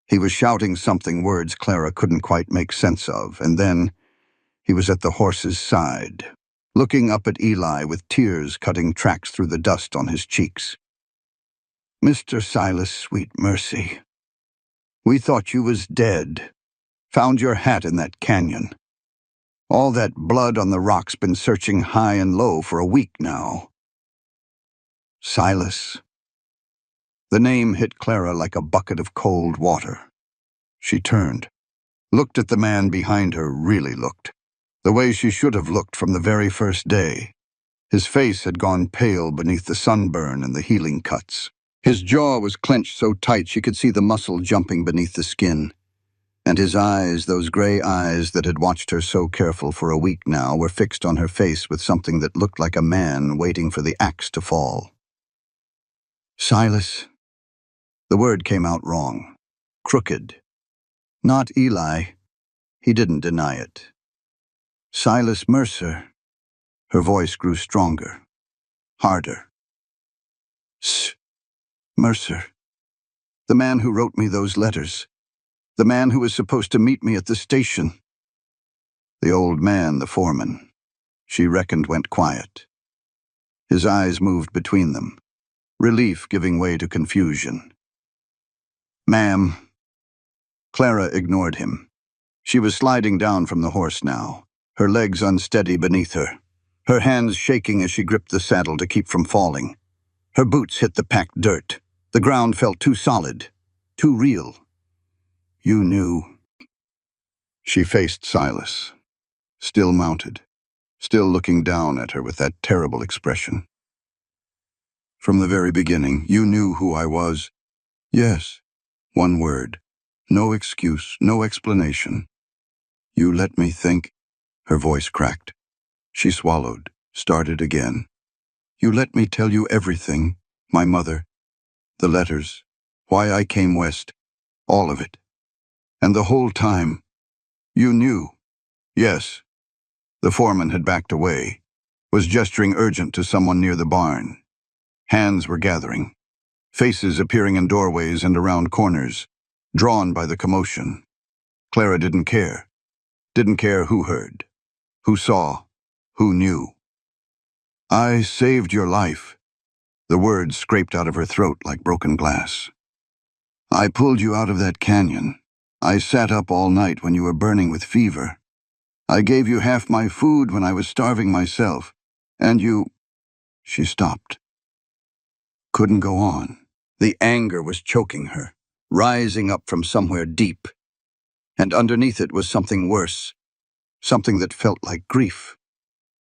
He was shouting something, words Clara couldn't quite make sense of, and then he was at the horse's side, looking up at Eli with tears cutting tracks through the dust on his cheeks. "Mr. Silas, sweet mercy. We thought you was dead. Found your hat in that canyon. All that blood on the rock's been searching high and low for a week now." Silas. The name hit Clara like a bucket of cold water. She turned, looked at the man behind her, really looked, the way she should have looked from the very first day. His face had gone pale beneath the sunburn and the healing cuts. His jaw was clenched so tight she could see the muscle jumping beneath the skin. And his eyes, those gray eyes that had watched her so careful for a week now, were fixed on her face with something that looked like a man waiting for the axe to fall. Silas. The word came out wrong. Crooked. Not Eli. He didn't deny it. Silas Mercer. Her voice grew stronger, harder. Mercer. The man who wrote me those letters. The man who was supposed to meet me at the station. The old man, the foreman, she reckoned went quiet. His eyes moved between them, relief giving way to confusion. "Ma'am." Clara ignored him. She was sliding down from the horse now, her legs unsteady beneath her, her hands shaking as she gripped the saddle to keep from falling. Her boots hit the packed dirt. The ground felt too solid, too real. "You knew." She faced Silas, still mounted, still looking down at her with that terrible expression. "From the very beginning, you knew who I was." "Yes." One word. No excuse, no explanation. "You let me think." Her voice cracked. She swallowed, started again. "You let me tell you everything. My mother, the letters, why I came west, all of it. And the whole time, you knew." "Yes." The foreman had backed away, was gesturing urgent to someone near the barn. Hands were gathering, faces appearing in doorways and around corners, drawn by the commotion. Clara didn't care. Didn't care who heard, who saw, who knew. "I saved your life." The words scraped out of her throat like broken glass. "I pulled you out of that canyon. I sat up all night when you were burning with fever. I gave you half my food when I was starving myself. And you—" She stopped. Couldn't go on. The anger was choking her, rising up from somewhere deep. And underneath it was something worse, something that felt like grief.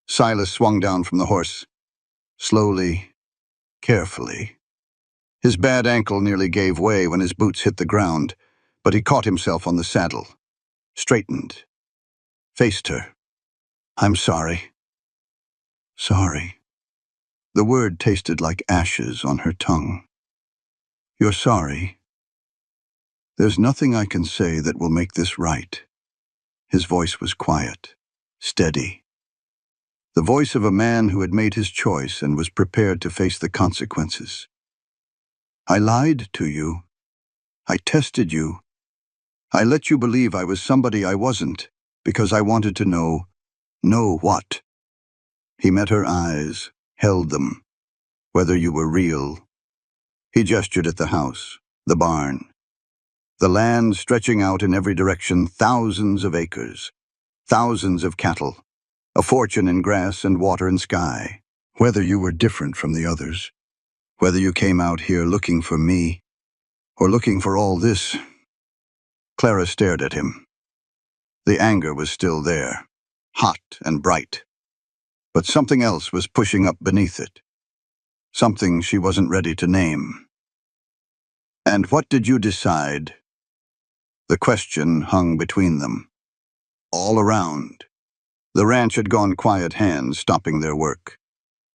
Silas swung down from the horse, slowly, carefully. His bad ankle nearly gave way when his boots hit the ground, but he caught himself on the saddle, straightened, faced her. "I'm sorry." Sorry. The word tasted like ashes on her tongue. "You're sorry. There's nothing I can say that will make this right." His voice was quiet, steady. The voice of a man who had made his choice and was prepared to face the consequences. "I lied to you. I tested you. I let you believe I was somebody I wasn't, because I wanted to know what?" He met her eyes, held them. "Whether you were real." He gestured at the house, the barn, the land stretching out in every direction, thousands of acres, thousands of cattle, a fortune in grass and water and sky. "Whether you were different from the others, whether you came out here looking for me, or looking for all this." Clara stared at him. The anger was still there, hot and bright. But something else was pushing up beneath it. Something she wasn't ready to name. "And what did you decide?" The question hung between them. All around, the ranch had gone quiet hands, stopping their work.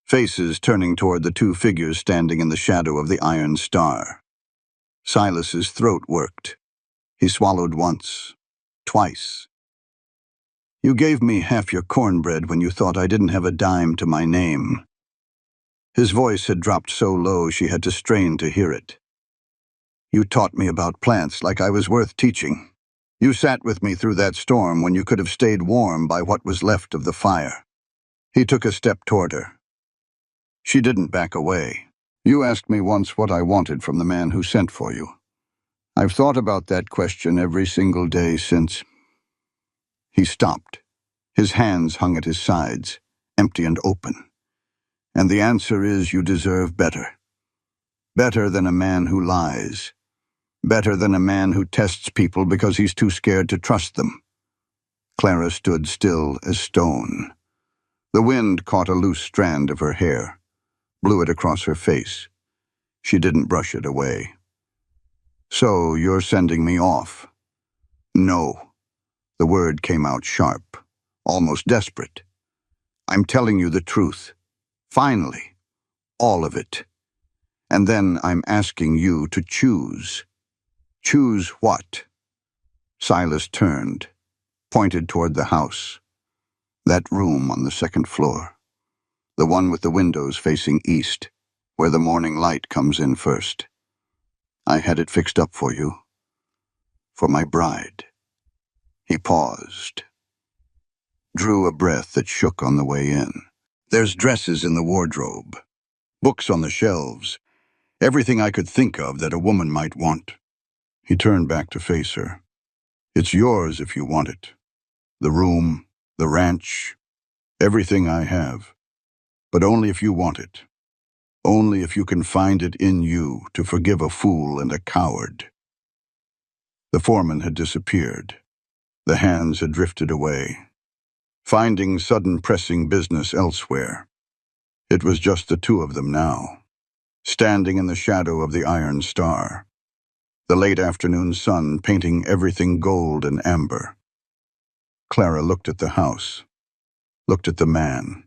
Faces turning toward the two figures standing in the shadow of the iron star. Silas's throat worked. He swallowed once, twice. You gave me half your cornbread when you thought I didn't have a dime to my name. His voice had dropped so low she had to strain to hear it. You taught me about plants like I was worth teaching. You sat with me through that storm when you could have stayed warm by what was left of the fire. He took a step toward her. She didn't back away. You asked me once what I wanted from the man who sent for you. I've thought about that question every single day since. He stopped. His hands hung at his sides, empty and open. And the answer is you deserve better. Better than a man who lies. Better than a man who tests people because he's too scared to trust them. Clara stood still as stone. The wind caught a loose strand of her hair, blew it across her face. She didn't brush it away. So you're sending me off? No. The word came out sharp, almost desperate. I'm telling you the truth. Finally. All of it. And then I'm asking you to choose. Choose what? Silas turned, pointed toward the house. That room on the second floor. The one with the windows facing east, where the morning light comes in first. I had it fixed up for you. For my bride. He paused. Drew a breath that shook on the way in. There's dresses in the wardrobe. Books on the shelves. Everything I could think of that a woman might want. He turned back to face her. It's yours if you want it. The room, the ranch, everything I have. But only if you want it. Only if you can find it in you to forgive a fool and a coward. The foreman had disappeared. The hands had drifted away, finding sudden pressing business elsewhere. It was just the two of them now, standing in the shadow of the iron star. The late afternoon sun painting everything gold and amber. Clara looked at the house, looked at the man,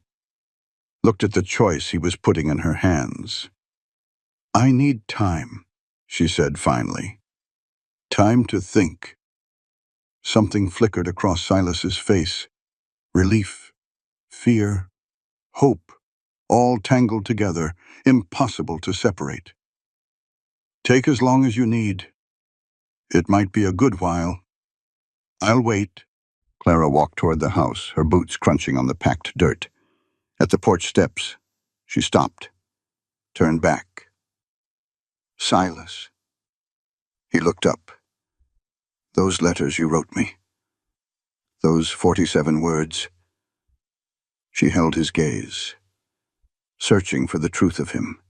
looked at the choice he was putting in her hands. I need time, she said finally. Time to think. Something flickered across Silas's face. Relief, fear, hope, all tangled together, impossible to separate. Take as long as you need. It might be a good while. I'll wait. Clara walked toward the house, her boots crunching on the packed dirt. At the porch steps, she stopped, turned back. Silas. He looked up. Those letters you wrote me. Those 47 words. She held his gaze, searching for the truth of him.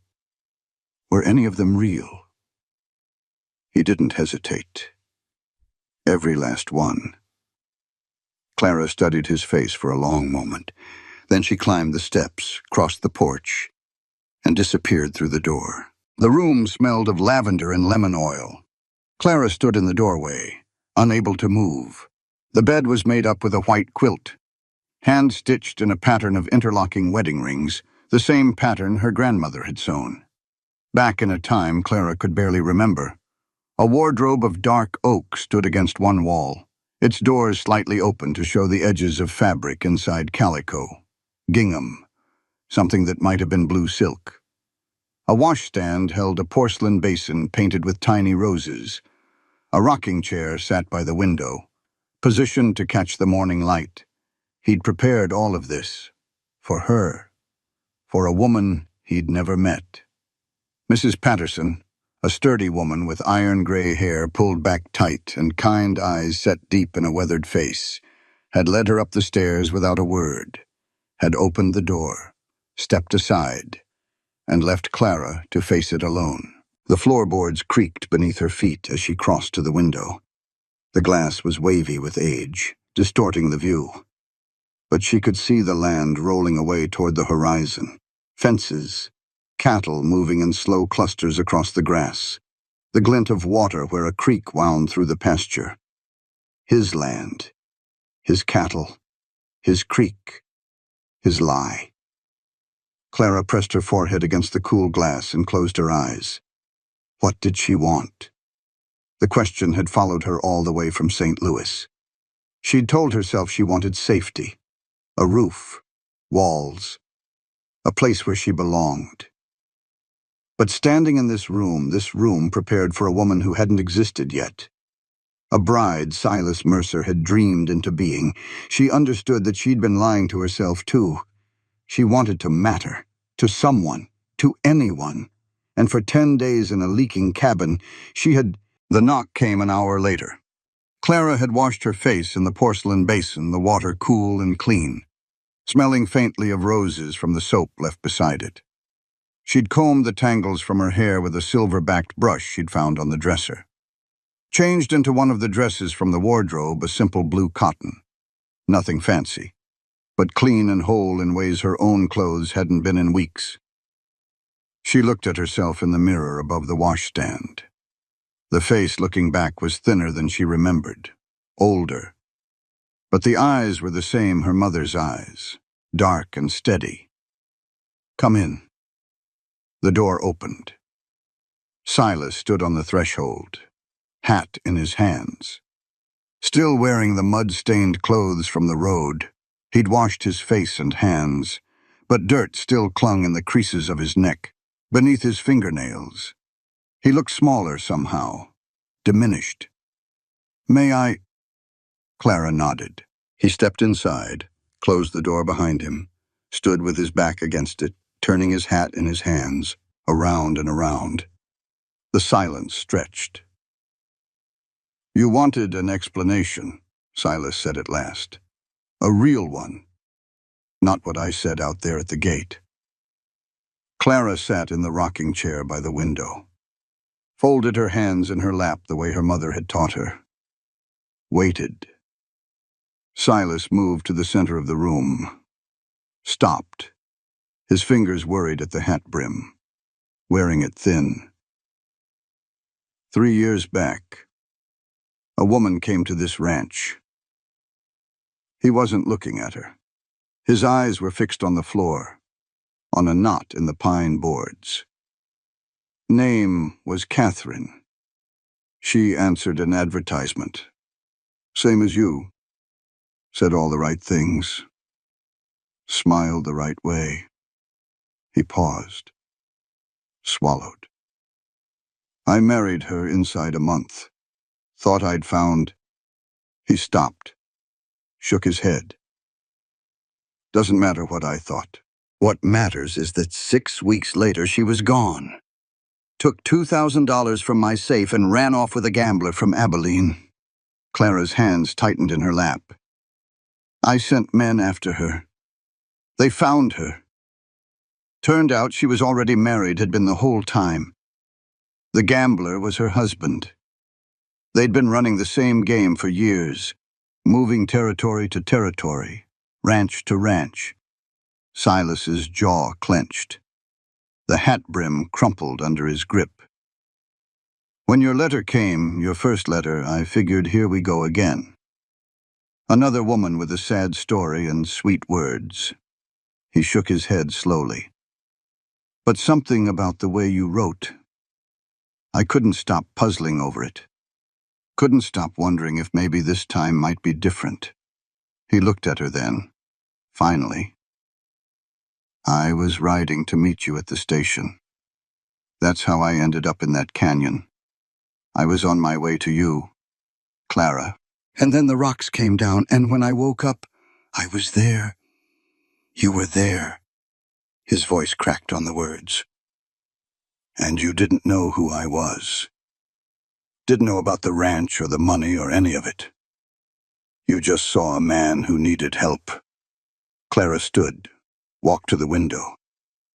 Were any of them real? He didn't hesitate. Every last one. Clara studied his face for a long moment. Then she climbed the steps, crossed the porch, and disappeared through the door. The room smelled of lavender and lemon oil. Clara stood in the doorway, unable to move. The bed was made up with a white quilt, hand-stitched in a pattern of interlocking wedding rings, the same pattern her grandmother had sewn. Back in a time Clara could barely remember. A wardrobe of dark oak stood against one wall, its doors slightly open to show the edges of fabric inside calico, gingham, something that might have been blue silk. A washstand held a porcelain basin painted with tiny roses. A rocking chair sat by the window, positioned to catch the morning light. He'd prepared all of this for her, for a woman he'd never met. Mrs. Patterson, a sturdy woman with iron-gray hair pulled back tight and kind eyes set deep in a weathered face, had led her up the stairs without a word, had opened the door, stepped aside, and left Clara to face it alone. The floorboards creaked beneath her feet as she crossed to the window. The glass was wavy with age, distorting the view. But she could see the land rolling away toward the horizon, fences, cattle moving in slow clusters across the grass, the glint of water where a creek wound through the pasture. His land, his cattle, his creek, his lie. Clara pressed her forehead against the cool glass and closed her eyes. What did she want? The question had followed her all the way from St. Louis. She'd told herself she wanted safety, a roof, walls, a place where she belonged. But standing in this room prepared for a woman who hadn't existed yet. A bride Silas Mercer had dreamed into being. She understood that she'd been lying to herself too. She wanted to matter, to someone, to anyone. And for 10 days in a leaking cabin, she had... The knock came an hour later. Clara had washed her face in the porcelain basin, the water cool and clean, smelling faintly of roses from the soap left beside it. She'd combed the tangles from her hair with a silver-backed brush she'd found on the dresser. Changed into one of the dresses from the wardrobe, a simple blue cotton. Nothing fancy, but clean and whole in ways her own clothes hadn't been in weeks. She looked at herself in the mirror above the washstand. The face looking back was thinner than she remembered, older. But the eyes were the same her mother's eyes, dark and steady. Come in. The door opened. Silas stood on the threshold, hat in his hands. Still wearing the mud-stained clothes from the road, he'd washed his face and hands, but dirt still clung in the creases of his neck, beneath his fingernails. He looked smaller somehow, diminished. May I? Clara nodded. He stepped inside, closed the door behind him, stood with his back against it, turning his hat in his hands, around and around. The silence stretched. You wanted an explanation, Silas said at last. A real one. Not what I said out there at the gate. Clara sat in the rocking chair by the window, folded her hands in her lap the way her mother had taught her. Waited. Silas moved to the center of the room. Stopped. His fingers worried at the hat brim, wearing it thin. 3 years back, a woman came to this ranch. He wasn't looking at her. His eyes were fixed on the floor, on a knot in the pine boards. Name was Catherine. She answered an advertisement. Same as you. Said all the right things. Smiled the right way. He paused. Swallowed. I married her inside a month. Thought I'd found... He stopped. Shook his head. Doesn't matter what I thought. What matters is that 6 weeks later she was gone. Took $2,000 from my safe and ran off with a gambler from Abilene. Clara's hands tightened in her lap. I sent men after her. They found her. Turned out she was already married, had been the whole time. The gambler was her husband. They'd been running the same game for years, moving territory to territory, ranch to ranch. Silas's jaw clenched. The hat brim crumpled under his grip. When your letter came, your first letter, I figured here we go again. Another woman with a sad story and sweet words. He shook his head slowly. But something about the way you wrote. I couldn't stop puzzling over it. Couldn't stop wondering if maybe this time might be different. He looked at her then, finally. I was riding to meet you at the station. That's how I ended up in that canyon. I was on my way to you, Clara. And then the rocks came down, and when I woke up, I was there. You were there. His voice cracked on the words. And you didn't know who I was. Didn't know about the ranch or the money or any of it. You just saw a man who needed help. Clara stood, walked to the window,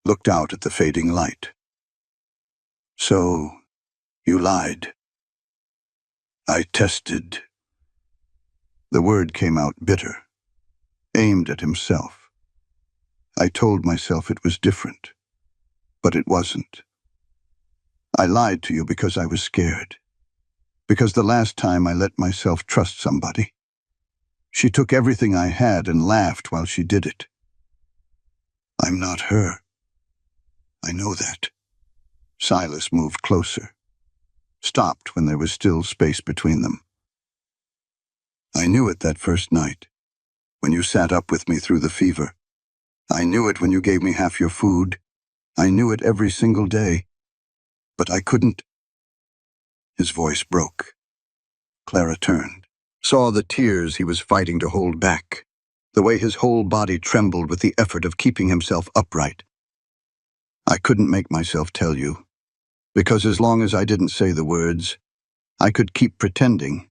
looked out at the fading light. So, you lied. I tested. The word came out bitter, aimed at himself. I told myself it was different, but it wasn't. I lied to you because I was scared. because the last time I let myself trust somebody, she took everything I had and laughed while she did it. I'm not her. I know that. Silas moved closer, stopped when there was still space between them. I knew it that first night, when you sat up with me through the fever. I knew it when you gave me half your food. I knew it every single day. But I couldn't. His voice broke. Clara turned, saw the tears he was fighting to hold back, the way his whole body trembled with the effort of keeping himself upright. I couldn't make myself tell you, because as long as I didn't say the words, I could keep pretending.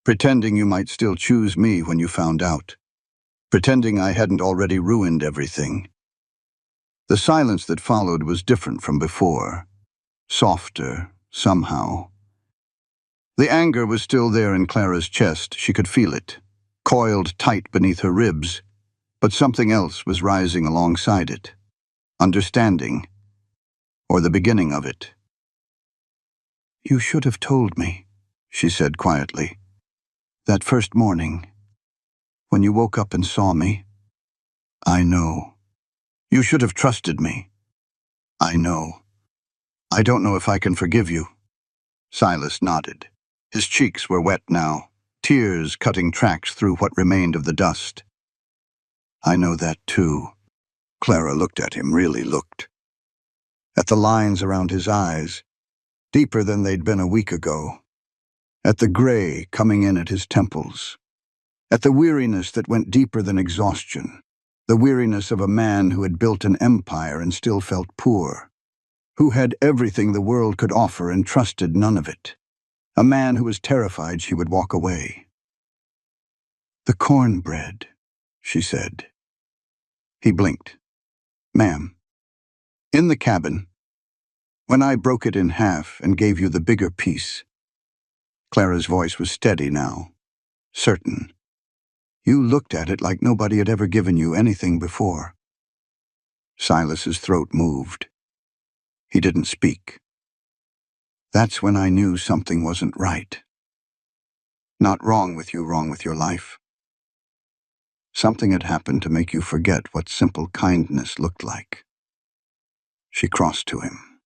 Pretending you might still choose me when you found out. Pretending I hadn't already ruined everything. The silence that followed was different from before. Softer, somehow. The anger was still there in Clara's chest. She could feel it, coiled tight beneath her ribs, but something else was rising alongside it. Understanding, or the beginning of it. You should have told me, she said quietly. That first morning, when you woke up and saw me. I know. You should have trusted me. I know. I don't know if I can forgive you. Silas nodded. His cheeks were wet now, tears cutting tracks through what remained of the dust. I know that too. Clara looked at him, really looked. At the lines around his eyes, deeper than they'd been a week ago. At the gray coming in at his temples. At the weariness that went deeper than exhaustion. The weariness of a man who had built an empire and still felt poor. Who had everything the world could offer and trusted none of it. A man who was terrified she would walk away. The cornbread, she said. He blinked. Ma'am. In the cabin, when I broke it in half and gave you the bigger piece. Clara's voice was steady now, certain. You looked at it like nobody had ever given you anything before. Silas's throat moved. He didn't speak. That's when I knew something wasn't right. Not wrong with you, wrong with your life. Something had happened to make you forget what simple kindness looked like. She crossed to him,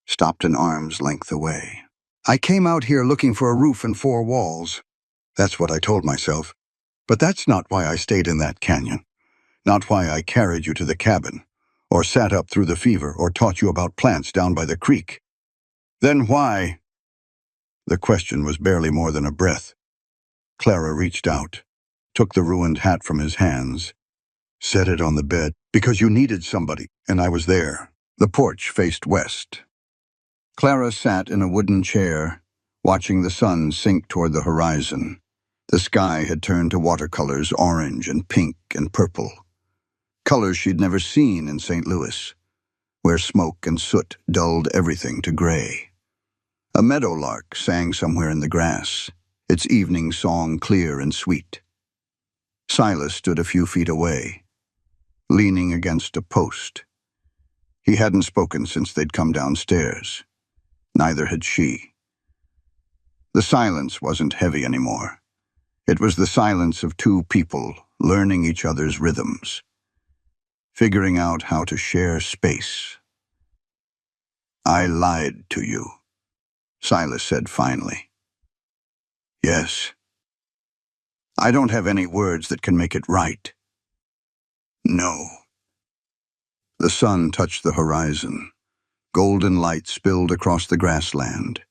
stopped an arm's length away. I came out here looking for a roof and 4 walls. That's what I told myself. But that's not why I stayed in that canyon. Not why I carried you to the cabin, or sat up through the fever, or taught you about plants down by the creek. Then why? The question was barely more than a breath. Clara reached out, took the ruined hat from his hands, set it on the bed, because you needed somebody, and I was there. The porch faced west. Clara sat in a wooden chair, watching the sun sink toward the horizon. The sky had turned to watercolors, orange and pink and purple. Colors she'd never seen in St. Louis, where smoke and soot dulled everything to gray. A meadowlark sang somewhere in the grass, its evening song clear and sweet. Silas stood a few feet away, leaning against a post. He hadn't spoken since they'd come downstairs. Neither had she. The silence wasn't heavy anymore. It was the silence of 2 people learning each other's rhythms, figuring out how to share space. I lied to you, Silas said finally. Yes. I don't have any words that can make it right. No. The sun touched the horizon. Golden light spilled across the grassland,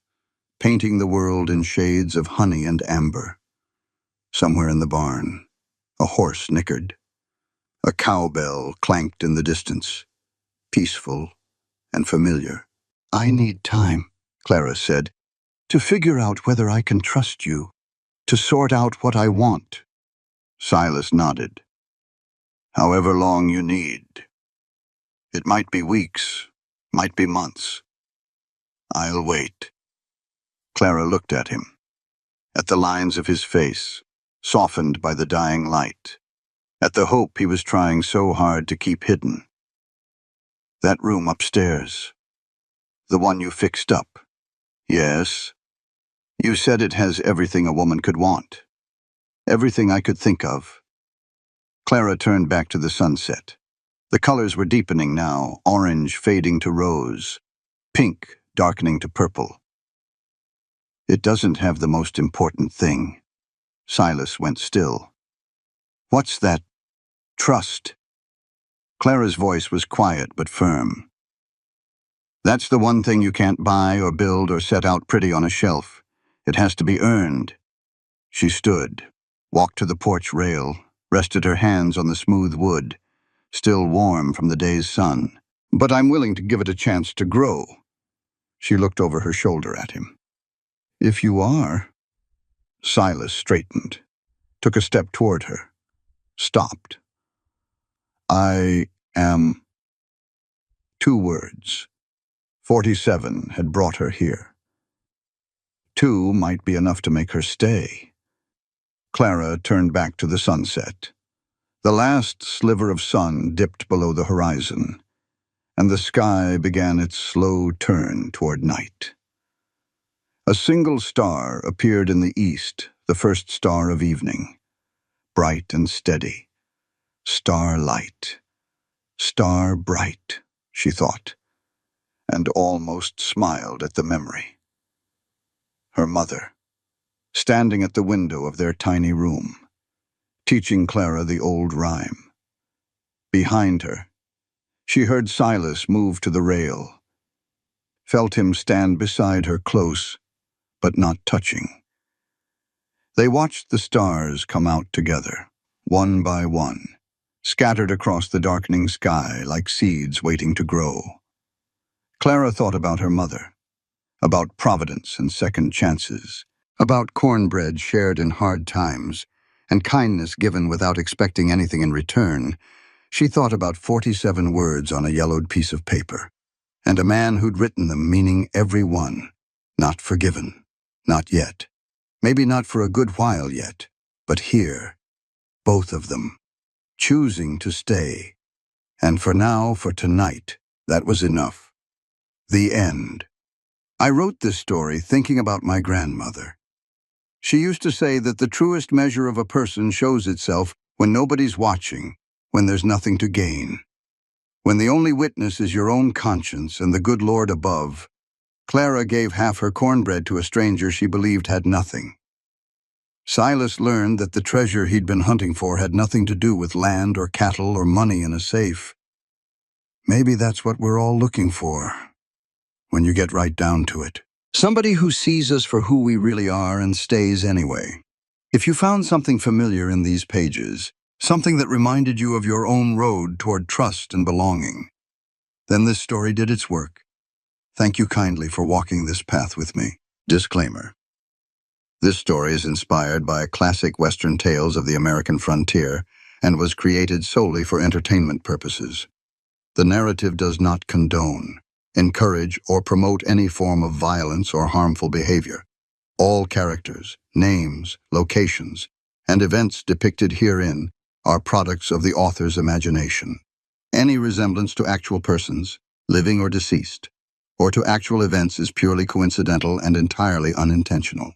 painting the world in shades of honey and amber. Somewhere in the barn, a horse nickered. A cowbell clanked in the distance, peaceful and familiar. I need time, Clara said, to figure out whether I can trust you, to sort out what I want. Silas nodded. However long you need. It might be weeks, might be months. I'll wait. Clara looked at him, at the lines of his face, softened by the dying light, at the hope he was trying so hard to keep hidden. That room upstairs, the one you fixed up. Yes, You said it has everything a woman could want. Everything I could think of. Clara turned back to the sunset. The colors were deepening now, orange fading to rose, pink darkening to purple. It doesn't have the most important thing. Silas went still. What's that? Trust. Clara's voice was quiet but firm. That's the one thing you can't buy or build or set out pretty on a shelf. It has to be earned. She stood, walked to the porch rail, rested her hands on the smooth wood, still warm from the day's sun. But I'm willing to give it a chance to grow. She looked over her shoulder at him. If you are. Silas straightened, took a step toward her, stopped. I am. 2 words. 47 had brought her here. 2 might be enough to make her stay. Clara turned back to the sunset. The last sliver of sun dipped below the horizon, and the sky began its slow turn toward night. A single star appeared in the east, the first star of evening, bright and steady. Starlight. Star bright, she thought, and almost smiled at the memory. Her mother, standing at the window of their tiny room, teaching Clara the old rhyme. Behind her, she heard Silas move to the rail, felt him stand beside her close, but not touching. They watched the stars come out together, one by one, scattered across the darkening sky like seeds waiting to grow. Clara thought about her mother, about providence and second chances, about cornbread shared in hard times, and kindness given without expecting anything in return. She thought about 47 words on a yellowed piece of paper, and a man who'd written them meaning every one. Not forgiven. Not yet. Maybe not for a good while yet. But here, both of them, choosing to stay. And for now, for tonight, that was enough. The end. I wrote this story thinking about my grandmother. She used to say that the truest measure of a person shows itself when nobody's watching, when there's nothing to gain. When the only witness is your own conscience and the good Lord above. Clara gave half her cornbread to a stranger she believed had nothing. Silas learned that the treasure he'd been hunting for had nothing to do with land or cattle or money in a safe. Maybe that's what we're all looking for, when you get right down to it. Somebody who sees us for who we really are and stays anyway. If you found something familiar in these pages, something that reminded you of your own road toward trust and belonging, then this story did its work. Thank you kindly for walking this path with me. Disclaimer. This story is inspired by classic Western tales of the American frontier and was created solely for entertainment purposes. The narrative does not condone, encourage, or promote any form of violence or harmful behavior. All characters, names, locations, and events depicted herein are products of the author's imagination. Any resemblance to actual persons, living or deceased, or to actual events is purely coincidental and entirely unintentional.